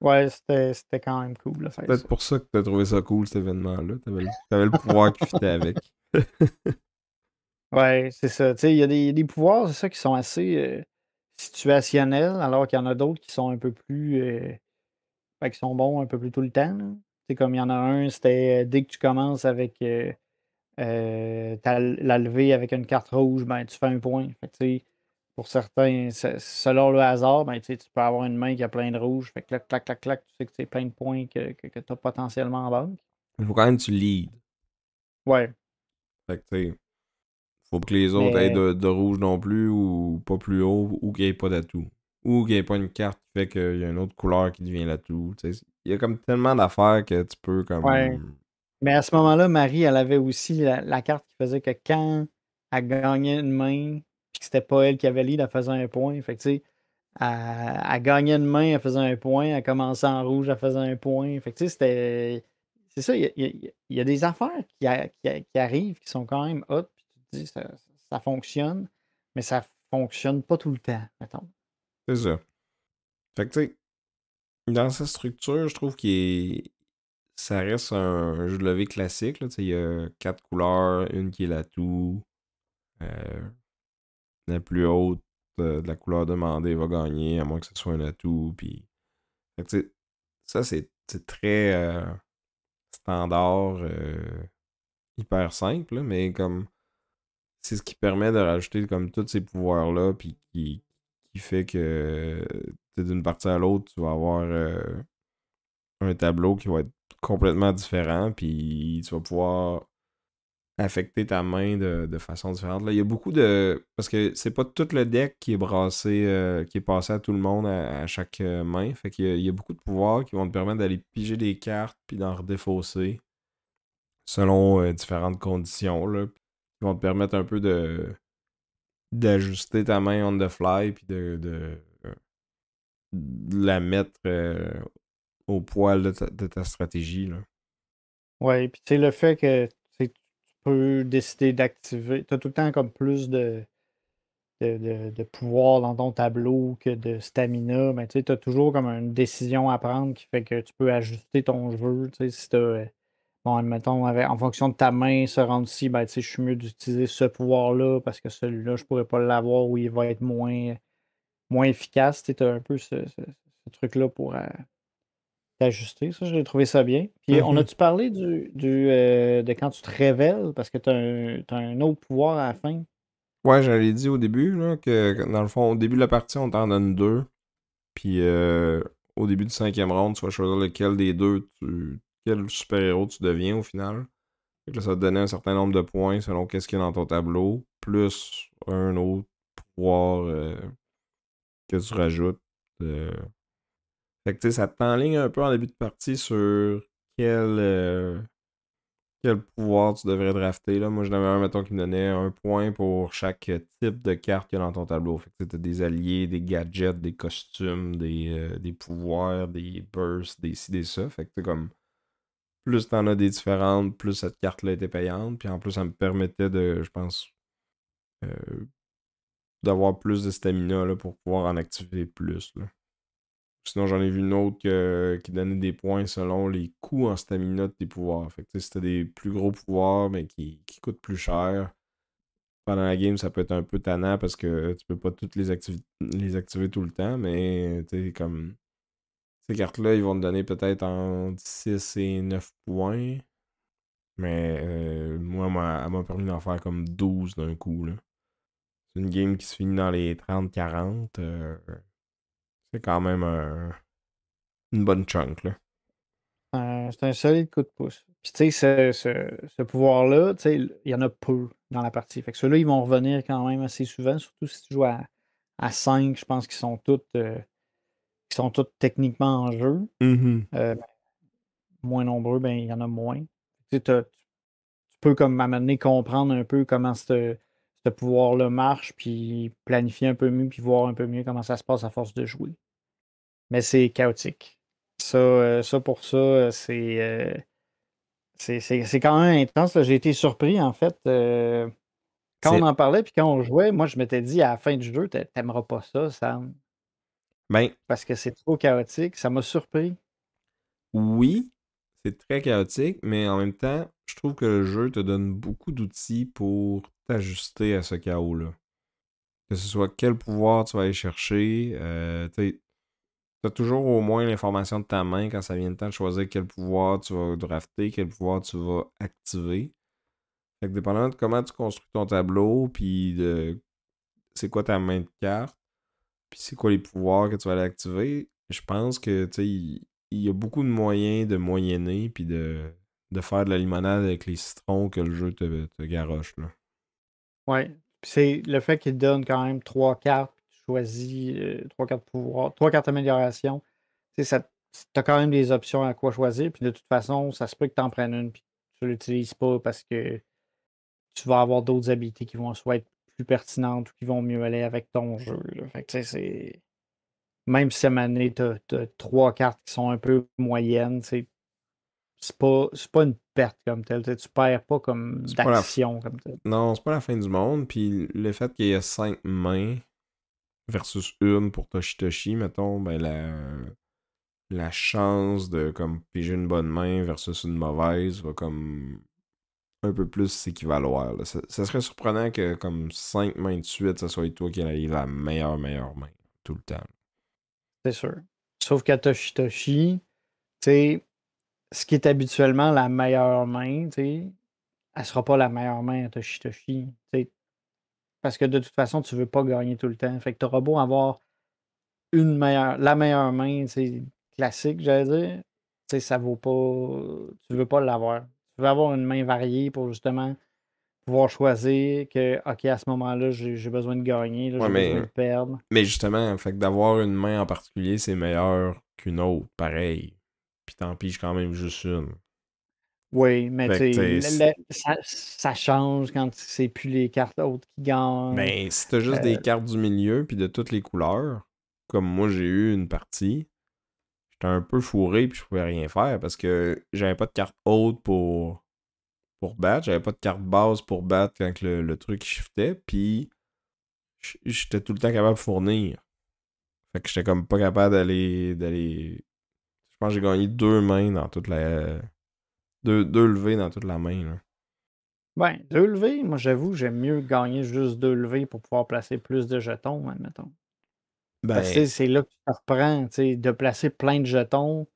Ouais, c'était quand même cool de faire Peut-être ça. pour ça que t'as trouvé ça cool, cet événement-là. T'avais le pouvoir qui fitait avec. Ouais, c'est ça. Tu sais, il y a des pouvoirs, c'est ça, qui sont assez situationnels, alors qu'il y en a d'autres qui sont un peu plus qui sont bons un peu plus tout le temps, là. Tu sais, comme il y en a un, c'était dès que tu commences avec la levée avec une carte rouge, ben tu fais un point. Fait que, tu sais, pour certains, selon le hasard, ben, tu sais, tu peux avoir une main qui a plein de rouge. Fait que clac, clac, clac, clac, tu sais que c'est plein de points que tu as potentiellement en banque. Il faut quand même que tu lead. Ouais. Fait que, tu sais, faut pas que les autres aient Mais de rouge non plus, ou pas plus haut, ou qu'il n'y ait pas d'atout. ou qu'il n'y ait pas une carte qui fait qu'il y a une autre couleur qui devient l'atout. Il y a comme tellement d'affaires que tu peux Ouais. comme. Mais à ce moment-là, Marie, elle avait aussi la carte qui faisait que quand elle gagnait une main, puis que c'était pas elle qui avait lead, elle faisait un point. Fait que, tu sais, elle gagnait une main, elle faisait un point. Elle commençait en rouge, elle faisait un point. Fait que, tu sais, c'était. C'est ça, il y a des affaires qui arrivent qui sont quand même hot, puis tu te dis, ça fonctionne, mais ça fonctionne pas tout le temps, mettons. C'est ça. Fait que tu sais, dans sa structure, je trouve ça reste un jeu de levée classique. Là. Tu sais, il y a 4 couleurs, une qui est l'atout. Euh, la plus haute de la couleur demandée va gagner, à moins que ce soit un atout. Puis... Fait que, tu sais, ça, c'est très standard, hyper simple, là, mais comme c'est ce qui permet de rajouter comme tous ces pouvoirs-là, puis qui fait que d'une partie à l'autre, tu vas avoir un tableau qui va être complètement différent, puis tu vas pouvoir affecter ta main de façon différente. Là, il y a beaucoup de. Parce que c'est pas tout le deck qui est brassé, qui est passé à tout le monde à chaque main. Fait qu'il y a beaucoup de pouvoirs qui vont te permettre d'aller piger des cartes puis d'en redéfausser selon différentes conditions. Là, qui vont te permettre un peu d'ajuster ta main on the fly puis de la mettre au poil de ta stratégie. Là. Ouais, puis tu sais, le fait que tu sais, tu peux décider d'activer, tu as tout le temps comme plus de pouvoir dans ton tableau que de stamina, mais tu as toujours comme une décision à prendre qui fait que tu peux ajuster ton jeu. Tu sais, si tu bon, admettons, en fonction de ta main, se rendre ici, ben, tu sais, je suis mieux d'utiliser ce pouvoir-là parce que celui-là, je pourrais pas l'avoir ou il va être moins efficace. Tu as un peu ce truc-là pour t'ajuster. Ça, j'ai trouvé ça bien. Puis, on Mhm. a-tu parlé de quand tu te révèles parce que tu as un autre pouvoir à la fin? Ouais, j'avais dit au début là, que dans le fond, au début de la partie, on t'en donne deux. Puis au début du 5e round, tu vas choisir lequel des deux, quel super-héros tu deviens au final. Fait que là, ça va te donner un certain nombre de points selon qu'est-ce qu'il y a dans ton tableau, plus un autre pouvoir que tu rajoutes. euh. Fait que tu sais, ça t'enligne un peu en début de partie sur quel, euh, quel pouvoir tu devrais drafter. Là. Moi, j'en avais un, mettons, qui me donnait un point pour chaque type de carte qu'il y a dans ton tableau. Fait que tu as des alliés, des gadgets, des costumes, des pouvoirs, des bursts, des ci, des ça. Fait que tu comme. Plus t'en as des différentes, plus cette carte-là était payante. Puis en plus, ça me permettait de, je pense, euh, d'avoir plus de stamina là, pour pouvoir en activer plus. Là. Sinon, j'en ai vu une autre qui donnait des points selon les coûts en stamina de tes pouvoirs. Fait que tu sais, si t'as des plus gros pouvoirs, mais qui coûtent plus cher, pendant la game, ça peut être un peu tannant parce que tu peux pas toutes les activer tout le temps, mais tu sais, comme ces cartes-là, ils vont te donner peut-être entre 6 et 9 points. Mais moi, elle m'a permis d'en faire comme 12 d'un coup. Là. C'est une game qui se finit dans les 30-40. C'est quand même une bonne chunk. Là. C'est un solide coup de pouce. Puis tu sais, ce pouvoir-là, tu sais, il y en a peu dans la partie. Fait que ceux-là, ils vont revenir quand même assez souvent, surtout si tu joues à 5, je pense qu'ils sont toutes techniquement en jeu. Mhm. Ben, moins nombreux, ben, il y en a moins. Tu sais, tu peux comme à un moment donné comprendre un peu comment ce pouvoir-là marche, puis planifier un peu mieux, puis voir un peu mieux comment ça se passe à force de jouer. Mais c'est chaotique. Ça pour ça, c'est quand même intense, là. J'ai été surpris, en fait, quand on C'est. en parlait, puis quand on jouait, moi, je m'étais dit à la fin du jeu, t'aimeras pas ça, Sam, Ben, parce que c'est trop chaotique. Ça m'a surpris. oui, c'est très chaotique, mais en même temps, je trouve que le jeu te donne beaucoup d'outils pour t'ajuster à ce chaos-là. Que ce soit quel pouvoir tu vas aller chercher, t'as toujours au moins l'information de ta main quand ça vient le temps de choisir quel pouvoir tu vas drafter, quel pouvoir tu vas activer. Fait que dépendamment de comment tu construis ton tableau, puis de c'est quoi ta main de carte, puis c'est quoi les pouvoirs que tu vas aller activer, je pense que tu sais, il y a beaucoup de moyens de moyenner, puis de faire de la limonade avec les citrons que le jeu te garoche. Là. Ouais. Puis c'est le fait qu'il te donne quand même 3 cartes, choisis 3 cartes pouvoir, 3 cartes amélioration. Tu sais, t'as quand même des options à quoi choisir. Puis de toute façon, ça se peut que tu en prennes une puis tu l'utilises pas parce que tu vas avoir d'autres habilités qui vont soit être plus pertinentes ou qui vont mieux aller avec ton jeu. Là. Fait que tu sais, c'est. Même si à un moment donné, t'as 3 cartes qui sont un peu moyennes, tu sais, c'est pas une perte comme telle. Tu sais, tu perds pas comme C'est pas la f- d'action comme telle. Non, c'est pas la fin du monde. Puis le fait qu'il y ait 5 mains versus une pour Toshi, mettons, ben la chance de comme piger une bonne main versus une mauvaise va comme un peu plus s'équivaloir. Là. Ça serait surprenant que comme 5 mains de suite, ça soit toi qui ait la meilleure main tout le temps. C'est sûr. Sauf qu'à Toshi, tu sais, ce qui est habituellement la meilleure main, tu sais, elle sera pas la meilleure main à Toshi. Tu sais, parce que de toute façon, tu veux pas gagner tout le temps. Fait que t'auras beau avoir la meilleure main, tu sais, classique, j'allais dire, tu sais, ça vaut pas. Tu veux pas l'avoir. Tu veux avoir une main variée pour justement pouvoir choisir que, OK, à ce moment-là, j'ai besoin de gagner, là, Ouais, j'ai besoin de perdre. mais justement, fait que d'avoir une main en particulier, c'est meilleur qu'une autre, pareil. Puis t'en piges quand même juste une. Oui, mais tu Fait que sais, t'sais, ça change quand c'est plus les cartes autres qui gagnent. ben, si t'as juste Euh, des cartes du milieu puis de toutes les couleurs, comme moi j'ai eu une partie, j'étais un peu fourré puis je pouvais rien faire parce que j'avais pas de carte haute pour battre, j'avais pas de carte basse pour battre quand le truc shiftait, puis j'étais tout le temps capable de fournir. Fait que j'étais comme pas capable d'aller. Je pense que j'ai gagné deux mains dans toute la. Deux levées dans toute la main. Là. ben, deux levées, moi j'avoue, j'aime mieux gagner juste deux levées pour pouvoir placer plus de jetons, admettons. Parce que tu Ben, sais, c'est là que tu te reprends, tu sais, de placer plein de jetons,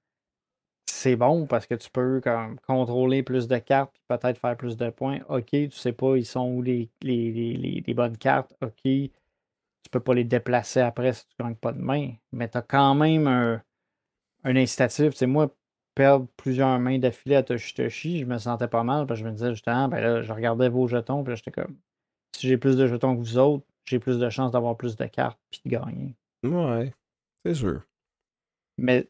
c'est bon parce que tu peux comme contrôler plus de cartes puis peut-être faire plus de points. OK, tu sais pas ils sont où les bonnes cartes. OK, tu peux pas les déplacer après si tu gagnes pas de main. Mais tu as quand même un incitatif. Tu sais, moi, perdre plusieurs mains d'affilée à Toshi, je me sentais pas mal parce que je me disais justement, ben là, je regardais vos jetons puis là, j'étais comme, si j'ai plus de jetons que vous autres, j'ai plus de chances d'avoir plus de cartes puis de gagner. ouais, c'est sûr. Mais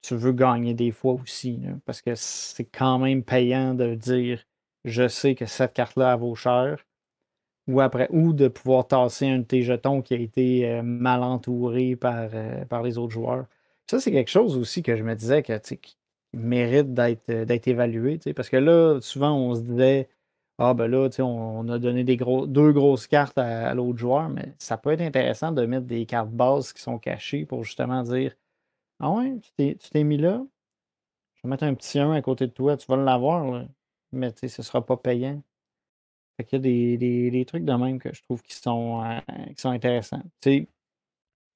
tu veux gagner des fois aussi, là, parce que c'est quand même payant de dire je sais que cette carte-là elle vaut cher. Ou de pouvoir tasser un de tes jetons qui a été mal entouré par les autres joueurs. Ça, c'est quelque chose aussi que je me disais que, tu sais, qui mérite d'être évalué. Tu sais, parce que là, souvent, on se disait ah ben là, tu sais, on a donné deux grosses cartes à l'autre joueur, mais ça peut être intéressant de mettre des cartes bases qui sont cachées pour justement dire ah ouais, tu t'es mis là, je vais mettre un petit 1 à côté de toi, tu vas l'avoir, là. Mais tu sais, ce ne sera pas payant. Fait qu'il y a des trucs de même que je trouve qui sont intéressants. Tu sais,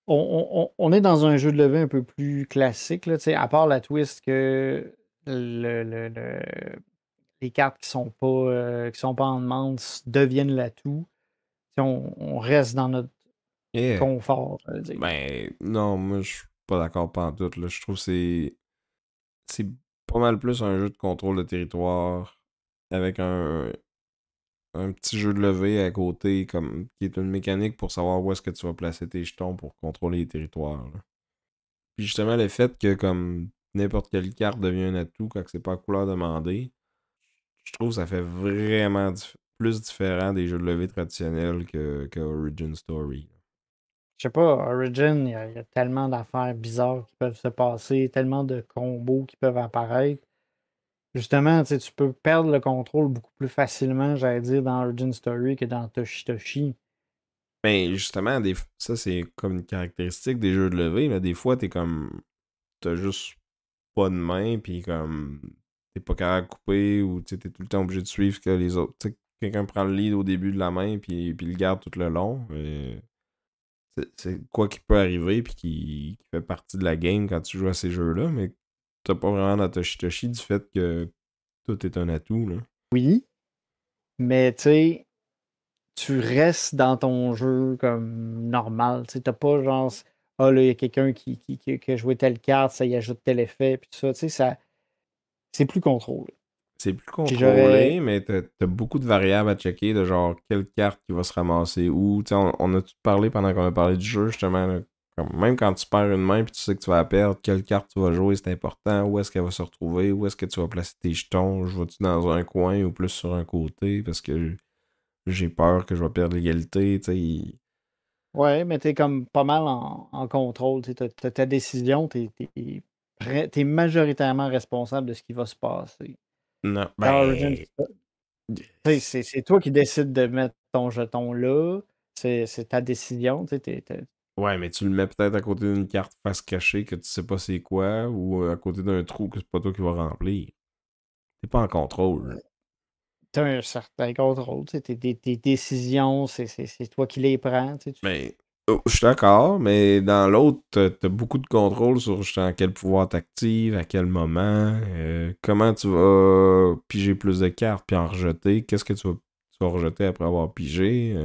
on est dans un jeu de levée un peu plus classique, là, tu sais, à part la twist que les cartes qui sont pas en demande deviennent l'atout. Tu sais, on reste dans notre Yeah. confort, je veux dire. Ben, non, moi, je suis pas d'accord pantoute, là. Je trouve que c'est pas mal plus un jeu de contrôle de territoire avec un petit jeu de levée à côté, comme qui est une mécanique pour savoir où est-ce que tu vas placer tes jetons pour contrôler les territoires. Là. Puis justement, le fait que comme n'importe quelle carte devient un atout quand c'est pas la couleur demandée, je trouve que ça fait vraiment plus différent des jeux de levée traditionnels que Origin Story. Je sais pas, Origin, il y a tellement d'affaires bizarres qui peuvent se passer, tellement de combos qui peuvent apparaître. Justement, tu sais, tu peux perdre le contrôle beaucoup plus facilement, j'allais dire, dans Origin Story que dans Toshi Toshi. Mais justement, ça c'est comme une caractéristique des jeux de levée. Là. Des fois, t'es comme. T'as juste pas de main, puis comme. T'es pas capable de couper, ou t'es tout le temps obligé de suivre que les autres. Tu sais, quelqu'un prend le lead au début de la main, puis le garde tout le long. C'est quoi qui peut arriver, puis qui fait partie de la game quand tu joues à ces jeux-là, mais t'as pas vraiment dans Toshi du fait que tout est un atout. Là. Oui, mais tu sais, tu restes dans ton jeu comme normal. Tu sais, t'as pas genre, ah là, il y a quelqu'un qui a joué telle carte, ça y ajoute tel effet, puis tout ça. Tu sais, c'est plus contrôlé. C'est plus Puis j'aurais. contrôlé, mais t'as beaucoup de variables à checker, de genre quelle carte qui va se ramasser où. Tu sais, on a tout parlé pendant qu'on a parlé du jeu, justement. Là. Même quand tu perds une main puis tu sais que tu vas la perdre, quelle carte tu vas jouer, c'est important. Où est-ce qu'elle va se retrouver? Où est-ce que tu vas placer tes jetons? Joues-tu dans un coin ou plus sur un côté? Parce que j'ai peur que je vais perdre l'égalité, tu sais. Ouais, mais t'es comme pas mal en contrôle. T'as ta décision, t'es majoritairement responsable de ce qui va se passer. Non, Dans Origins, ben. c'est toi qui décides de mettre ton jeton là. C'est ta décision. Ouais, mais tu le mets peut-être à côté d'une carte face cachée que tu sais pas c'est quoi, ou à côté d'un trou que c'est pas toi qui va remplir. T'es pas en contrôle. T'as un certain contrôle. Tes décisions, c'est toi qui les prends. Mais je suis d'accord, mais dans l'autre, t'as beaucoup de contrôle sur justement quel pouvoir t'actives, à quel moment, comment tu vas piger plus de cartes puis en rejeter, qu'est-ce que tu vas rejeter après avoir pigé.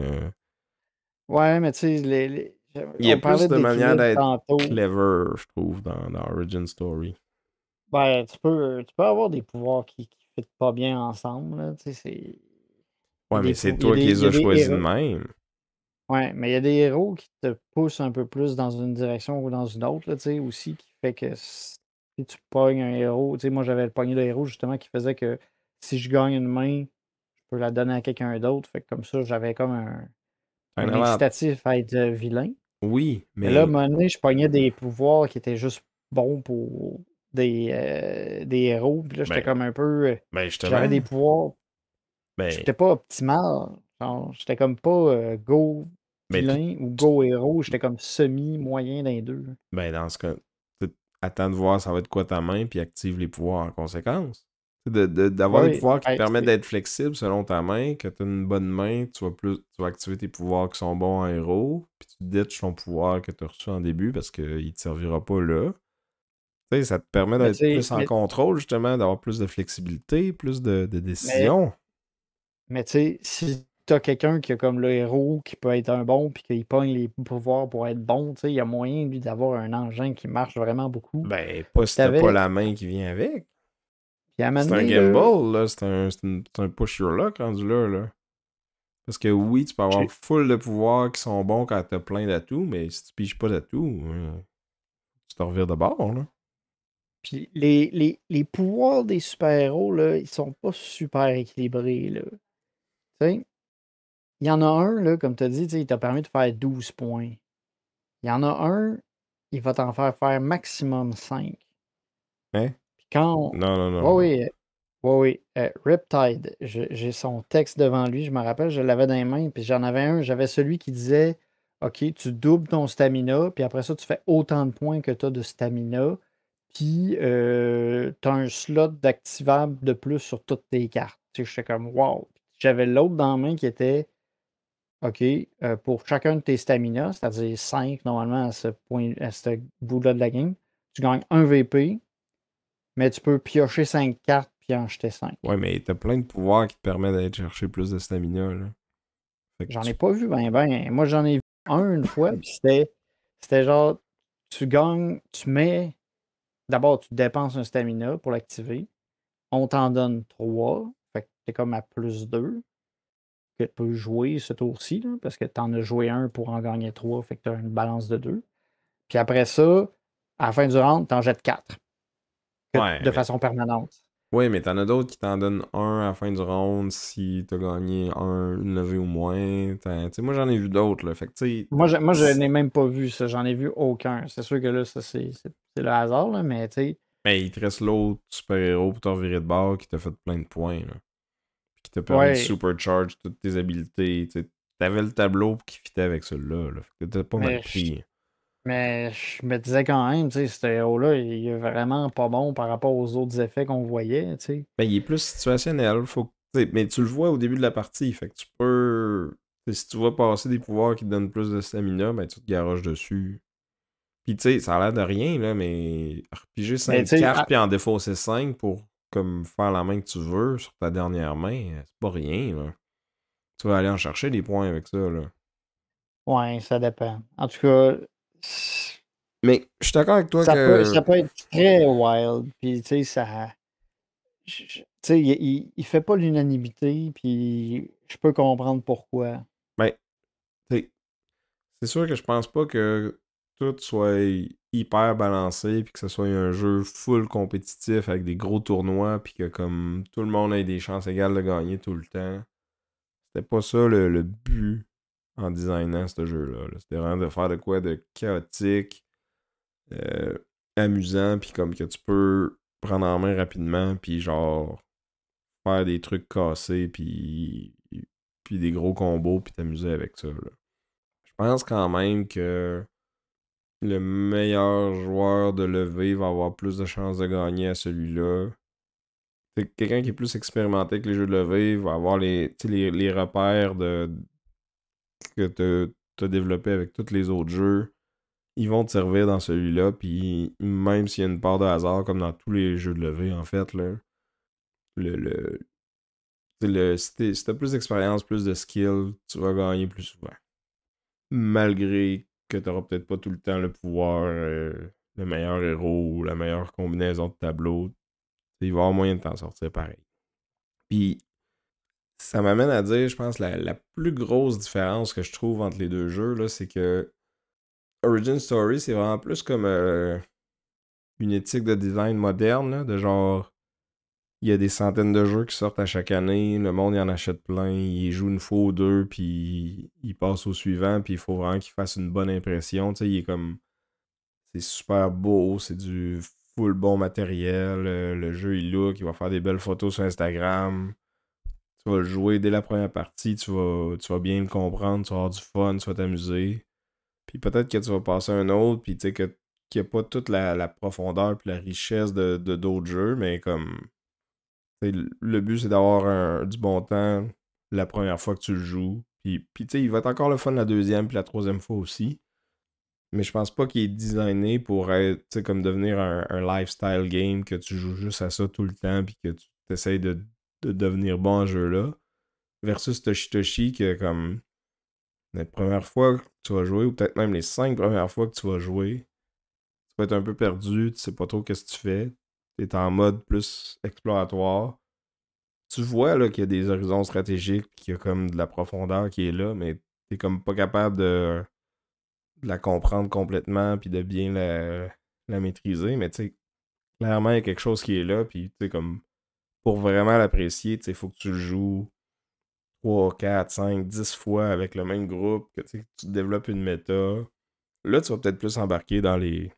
Ouais, mais tu sais, Il y a on plus parlait de manières d'équilibre d'être tantôt. clever, je trouve, dans Origin Story. Ben, tu peux avoir des pouvoirs qui ne pas bien ensemble. Là, tu sais, il y a Ouais, des, mais c'est il y a toi des, qui il les y a as des choisis de héros. même. Ouais, mais il y a des héros qui te poussent un peu plus dans une direction ou dans une autre, là, tu sais, aussi, qui fait que si tu pognes un héros, tu sais, moi j'avais le pogné de héros justement qui faisait que si je gagne une main, je peux la donner à quelqu'un d'autre. Fait que comme ça, j'avais comme Un un avant. incitatif à être vilain. Oui, Mais là, à un mais moment donné, je pognais des pouvoirs qui étaient juste bons pour des héros. Puis là, j'étais ben, comme un peu. ben J'avais des justement, pouvoirs. ben, J'étais pas optimal. Genre, j'étais comme pas go ben tout, vilain ou go héros. J'étais comme semi-moyen d'un deux. ben dans ce cas, attends de voir ça va être quoi ta main, puis active les pouvoirs en conséquence. D'avoir des Oui, pouvoirs qui te ben, permettent d'être flexible selon ta main, que tu as une bonne main, tu vas activer tes pouvoirs qui sont bons en héros, puis tu ditches ton pouvoir que tu as reçu en début parce qu'il te servira pas là. Tu sais, ça te permet mais, d'être plus en mais, contrôle, justement, d'avoir plus de flexibilité, plus de mais, décision. mais tu sais, si t'as quelqu'un qui a comme le héros qui peut être un bon puis qu'il pogne les pouvoirs pour être bon, tu sais, il y a moyen lui d'avoir un engin qui marche vraiment beaucoup. Ben, pas Puis si t'as pas t'avais. la main qui vient avec. Puis à un moment C'est un donné, là, gamble, là. C'est un push your luck rendu là, là. Parce que oui, tu peux avoir full de pouvoirs qui sont bons quand t'as plein d'atouts, mais si tu piges pas d'atouts, tu te revires de bord, là. puis les pouvoirs des super-héros, là, ils sont pas super équilibrés, là. Tu sais, il y en a un, là, comme tu as dit, tu sais, il t'a permis de faire 12 points. Il y en a un, il va t'en faire maximum 5. Hein? Puis quand. Non, non, non, Oui, non. oui, oui, oui. Riptide, j'ai son texte devant lui, je me rappelle, je l'avais dans les mains, puis j'en avais un, j'avais celui qui disait OK, tu doubles ton stamina, puis après ça, tu fais autant de points que tu as de stamina, puis tu as un slot d'activable de plus sur toutes tes cartes. Tu sais, j'étais comme wow. J'avais l'autre dans la main qui était OK, pour chacun de tes stamina, c'est-à-dire 5 normalement à ce point, à ce bout-là de la game, tu gagnes 1 VP, mais tu peux piocher 5 cartes puis en jeter 5. Ouais, mais t'as plein de pouvoirs qui te permettent d'aller chercher plus de stamina, là. Fait que J'en ai pas vu ben. Moi, j'en ai vu un une fois, puis c'était genre, tu gagnes, tu mets, d'abord, tu dépenses un stamina pour l'activer. On t'en donne 3, fait que t'es comme à plus 2 que tu peux jouer ce tour-ci, là, parce que tu en as joué un pour en gagner 3, fait que tu as une balance de 2. Puis après ça, à la fin du round, tu en jettes 4 ouais, de mais façon permanente. ouais, mais t'en as d'autres qui t'en donnent un à la fin du round si t'as gagné une levée ou moins. Tu sais, moi j'en ai vu d'autres, là. Fait que tu Moi, je sais, n'ai même pas vu ça. J'en ai vu aucun. C'est sûr que là, ça, c'est le hasard, là, mais tu sais. mais il te reste l'autre super-héros pour te revirer de bord qui t'a fait plein de points, là. Puis qui t'a permis de Ouais, supercharge toutes tes habiletés. Tu sais, t'avais le tableau qui fitait avec celui-là, là. Fait que t'as pas mal mais je, pris. mais je me disais quand même, tu sais, ce héros-là, il est vraiment pas bon par rapport aux autres effets qu'on voyait, tu sais. Ben, il est plus situationnel. Mais tu le vois au début de la partie. Fait que tu peux. Tu sais, si tu vois passer des pouvoirs qui te donnent plus de stamina, ben tu te garoches dessus. Puis tu sais, ça a l'air de rien, là, mais repiger Mais 5 tu sais, cartes puis en défausser 5 pour comme faire la main que tu veux sur ta dernière main, c'est pas rien, là. Tu vas aller en chercher des points avec ça, là. ouais, ça dépend. En tout cas, Mais je suis d'accord avec toi ça peut, que. ça peut être très wild. Puis, tu sais, ça. Tu sais, il fait pas l'unanimité, puis je peux comprendre pourquoi. Ben, tu c'est sûr que je pense pas que tout soit hyper balancé puis que ce soit un jeu full compétitif avec des gros tournois puis que comme tout le monde ait des chances égales de gagner tout le temps. C'était pas ça le but en designant ce jeu-là. Là. C'était vraiment de faire de quoi de chaotique, euh, amusant puis comme que tu peux prendre en main rapidement puis genre faire des trucs cassés puis des gros combos puis t'amuser avec ça. Là. Je pense quand même que le meilleur joueur de levée va avoir plus de chances de gagner à celui-là. Quelqu'un qui est plus expérimenté avec les jeux de levée va avoir les repères que tu as développés avec tous les autres jeux. Ils vont te servir dans celui-là, puis même s'il y a une part de hasard, comme dans tous les jeux de levée, en fait, là, le, le, si t'as plus d'expérience, plus de skill, tu vas gagner plus souvent. Malgré que tu n'auras peut-être pas tout le temps le pouvoir, le meilleur héros ou la meilleure combinaison de tableaux. Il va y avoir moyen de t'en sortir pareil. Puis, ça m'amène à dire, je pense, la plus grosse différence que je trouve entre les deux jeux, là, c'est que Origin Story, c'est vraiment plus comme une éthique de design moderne, là, de genre, il y a des centaines de jeux qui sortent à chaque année, le monde il en achète plein, il joue une fois ou deux, puis il passe au suivant, puis il faut vraiment qu'il fasse une bonne impression. Tu sais, il est comme c'est super beau, c'est du full bon matériel. Le jeu il look, il va faire des belles photos sur Instagram. Tu vas le jouer dès la première partie, tu vas bien le comprendre, tu vas avoir du fun, tu vas t'amuser. Puis peut-être que tu vas passer à un autre, puis tu sais qu'il n'y a pas toute la profondeur puis la richesse de d'autres jeux, mais comme le but c'est d'avoir du bon temps la première fois que tu le joues. Puis tu sais, il va être encore le fun la deuxième puis la troisième fois aussi. Mais je pense pas qu'il est designé pour être, tu sais, comme devenir un lifestyle game que tu joues juste à ça tout le temps puis que tu essayes de devenir bon en jeu-là. Versus Toshi que comme la première fois que tu vas jouer, ou peut-être même les 5 premières fois que tu vas jouer, tu vas être un peu perdu, tu sais pas trop qu'est-ce que tu fais. Tu es en mode plus exploratoire. Tu vois là, qu'il y a des horizons stratégiques, qu'il y a comme de la profondeur qui est là, mais t'es comme pas capable de la comprendre complètement puis de bien la maîtriser. Mais tu sais, clairement, il y a quelque chose qui est là. Puis tu sais, comme pour vraiment l'apprécier, tu sais, il faut que tu le joues 3 4 5 10 fois avec le même groupe, que tu développes une méta. Là, tu vas peut-être plus embarquer dans les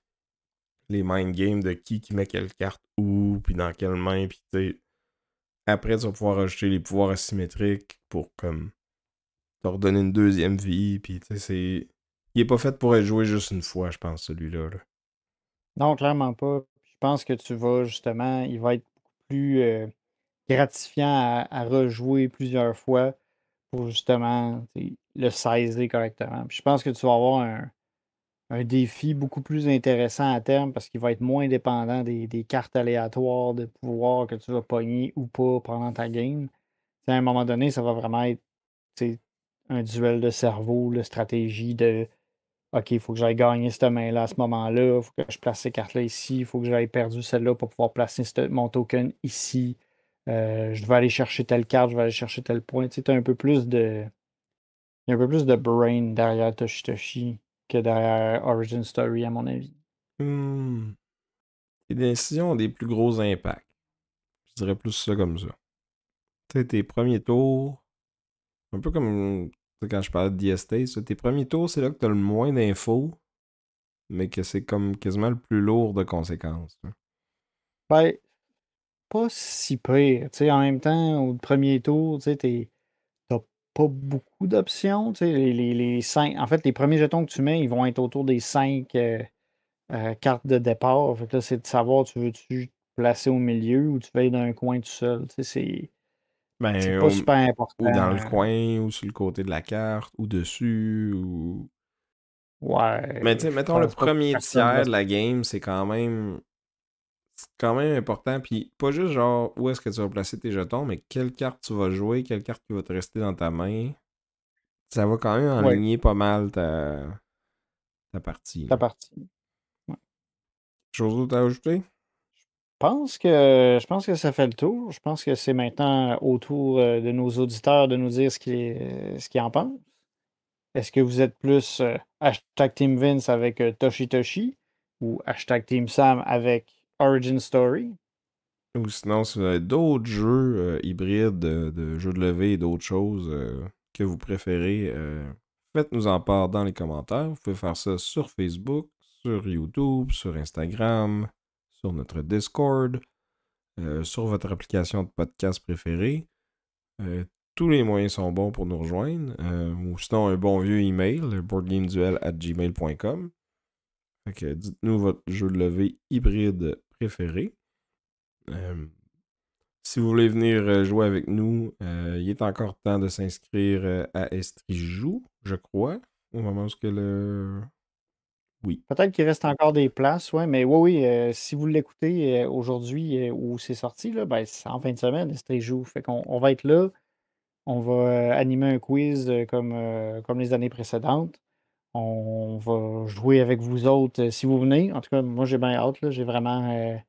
mind games de qui met quelle carte où, puis dans quelle main, puis tu sais. Après, tu vas pouvoir ajouter les pouvoirs asymétriques pour comme te redonner une deuxième vie, puis tu sais, c'est. Il est pas fait pour être joué juste une fois, je pense, celui-là. Là. Non, clairement pas. Je pense que tu vas justement, il va être beaucoup plus gratifiant à rejouer plusieurs fois pour justement tu sais, le saisir correctement. Puis je pense que tu vas avoir un défi beaucoup plus intéressant à terme parce qu'il va être moins dépendant des cartes aléatoires de pouvoir que tu vas pogner ou pas pendant ta game. T'sais, à un moment donné, ça va vraiment être tu sais, un duel de cerveau, de stratégie de OK, il faut que j'aille gagner cette main-là à ce moment-là, il faut que je place ces cartes-là ici, il faut que j'aille perdu celle-là pour pouvoir placer mon token ici. Je vais aller chercher telle carte, je vais aller chercher tel point. Tu sais, t'as un peu plus de. Il y a un peu plus de brain derrière Toshi que derrière Origin Story, à mon avis. Hmm. Les décisions ont des plus gros impacts. Je dirais plus ça comme ça. Tu sais, tes premiers tours, un peu comme tu sais, quand je parlais de DST, ça, tes premiers tours, c'est là que tu as le moins d'infos, mais que c'est comme quasiment le plus lourd de conséquences. Là. Ben, pas si pire. Tu sais, en même temps, au premier tour, tu sais, t'as pas beaucoup d'options. Tu sais, les cinq, en fait, les premiers jetons que tu mets, ils vont être autour des 5 cartes de départ. Fait que là, c'est de savoir, tu veux-tu te placer au milieu ou tu veux être dans un coin tout seul. Tu sais, c'est Ben, pas super ou dans le important. coin, ou sur le côté de la carte, ou dessus, ou. Mais tu Ouais, sais, je mettons le pense pas que premier personne va tiers se. de la game, c'est quand même important. Puis pas juste genre où est-ce que tu vas placer tes jetons, mais quelle carte tu vas jouer, quelle carte qui va te rester dans ta main. Ça va quand même Ouais, enligner pas mal ta partie. ta Là. partie. Ouais. Chose d'autre à ajouter? Je pense que ça fait le tour. Je pense que c'est maintenant au tour de nos auditeurs de nous dire ce qu'ils en pensent. Est-ce que vous êtes plus hashtag Team Vince avec Toshi Toshi ou hashtag Team Sam avec Origin Story? Ou sinon, si vous avez d'autres jeux hybrides de jeux de levée et d'autres choses que vous préférez, faites-nous en part dans les commentaires. Vous pouvez faire ça sur Facebook, sur YouTube, sur Instagram, sur notre Discord, sur votre application de podcast préférée. Tous les moyens sont bons pour nous rejoindre. Ou sinon, un bon vieux email, boardgameduel@gmail.com. Fait que dites-nous votre jeu de levée hybride préféré. Si vous voulez venir jouer avec nous, il est encore temps de s'inscrire à Estrijou, je crois, au moment où ce que le... Oui. Peut-être qu'il reste encore des places, ouais, mais oui, oui, si vous l'écoutez aujourd'hui où c'est sorti, là, ben, c'est en fin de semaine, c'est joue. Fait qu'on on va être là. On va animer un quiz comme les années précédentes. On va jouer avec vous autres si vous venez. En tout cas, moi, j'ai bien hâte. Là, j'ai vraiment.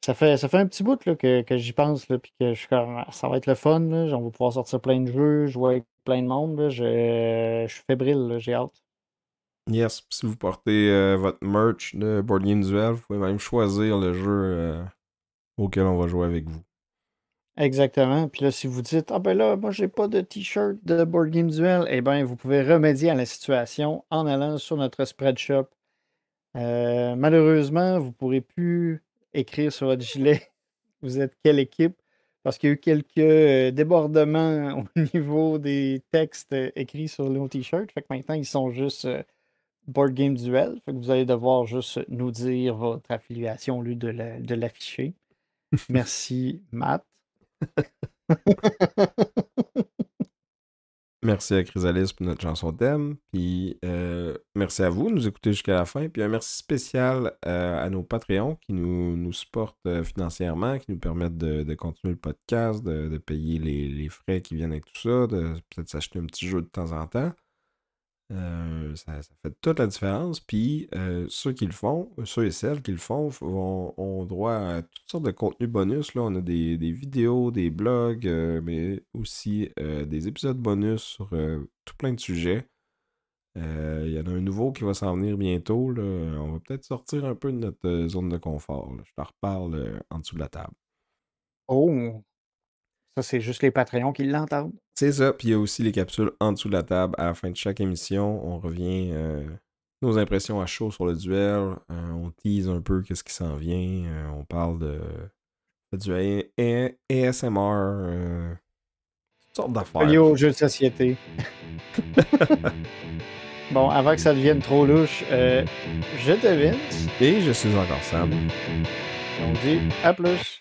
Ça fait un petit bout là, que j'y pense, là, puis que je suis comme, ah, ça va être le fun. Là, on va pouvoir sortir plein de jeux, jouer avec plein de monde. Là, je suis fébrile, là, j'ai hâte. Yes, si vous portez votre merch de Board Game Duel, vous pouvez même choisir le jeu auquel on va jouer avec vous. Exactement. Puis là, si vous dites, ah ben là, moi, j'ai pas de t-shirt de Board Game Duel, eh bien, vous pouvez remédier à la situation en allant sur notre spread shop. Malheureusement, vous ne pourrez plus écrire sur votre gilet vous êtes quelle équipe parce qu'il y a eu quelques débordements au niveau des textes écrits sur nos t-shirts. Fait que maintenant, ils sont juste Board Game Duel. Fait que vous allez devoir juste nous dire votre affiliation au lieu de l'afficher. Merci, Matt. Merci à Chrysalis pour notre chanson thème. Puis merci à vous de nous écouter jusqu'à la fin. Puis un merci spécial à nos Patreons qui nous supportent financièrement, qui nous permettent de continuer le podcast, de payer les frais qui viennent avec tout ça, de peut-être s'acheter un petit jeu de temps en temps. Ça fait toute la différence. Puis ceux qui le font, ceux et celles qui le font, ont droit à toutes sortes de contenus bonus. Là, on a des vidéos, des blogs, mais aussi des épisodes bonus sur tout plein de sujets. Il y en a un nouveau qui va s'en venir bientôt. Là. On va peut-être sortir un peu de notre zone de confort. Là. Je t'en reparle en dessous de la table. Oh, ça, c'est juste les Patreons qui l'entendent. C'est ça, puis il y a aussi les capsules en dessous de la table. À la fin de chaque émission, on revient nos impressions à chaud sur le duel. On tease un peu qu'est-ce qui s'en vient. On parle du ASMR, toutes sortes d'affaires. Lié aux jeux de société. Bon, avant que ça devienne trop louche, je te Vince. Et je suis encore Sam. On dit à plus.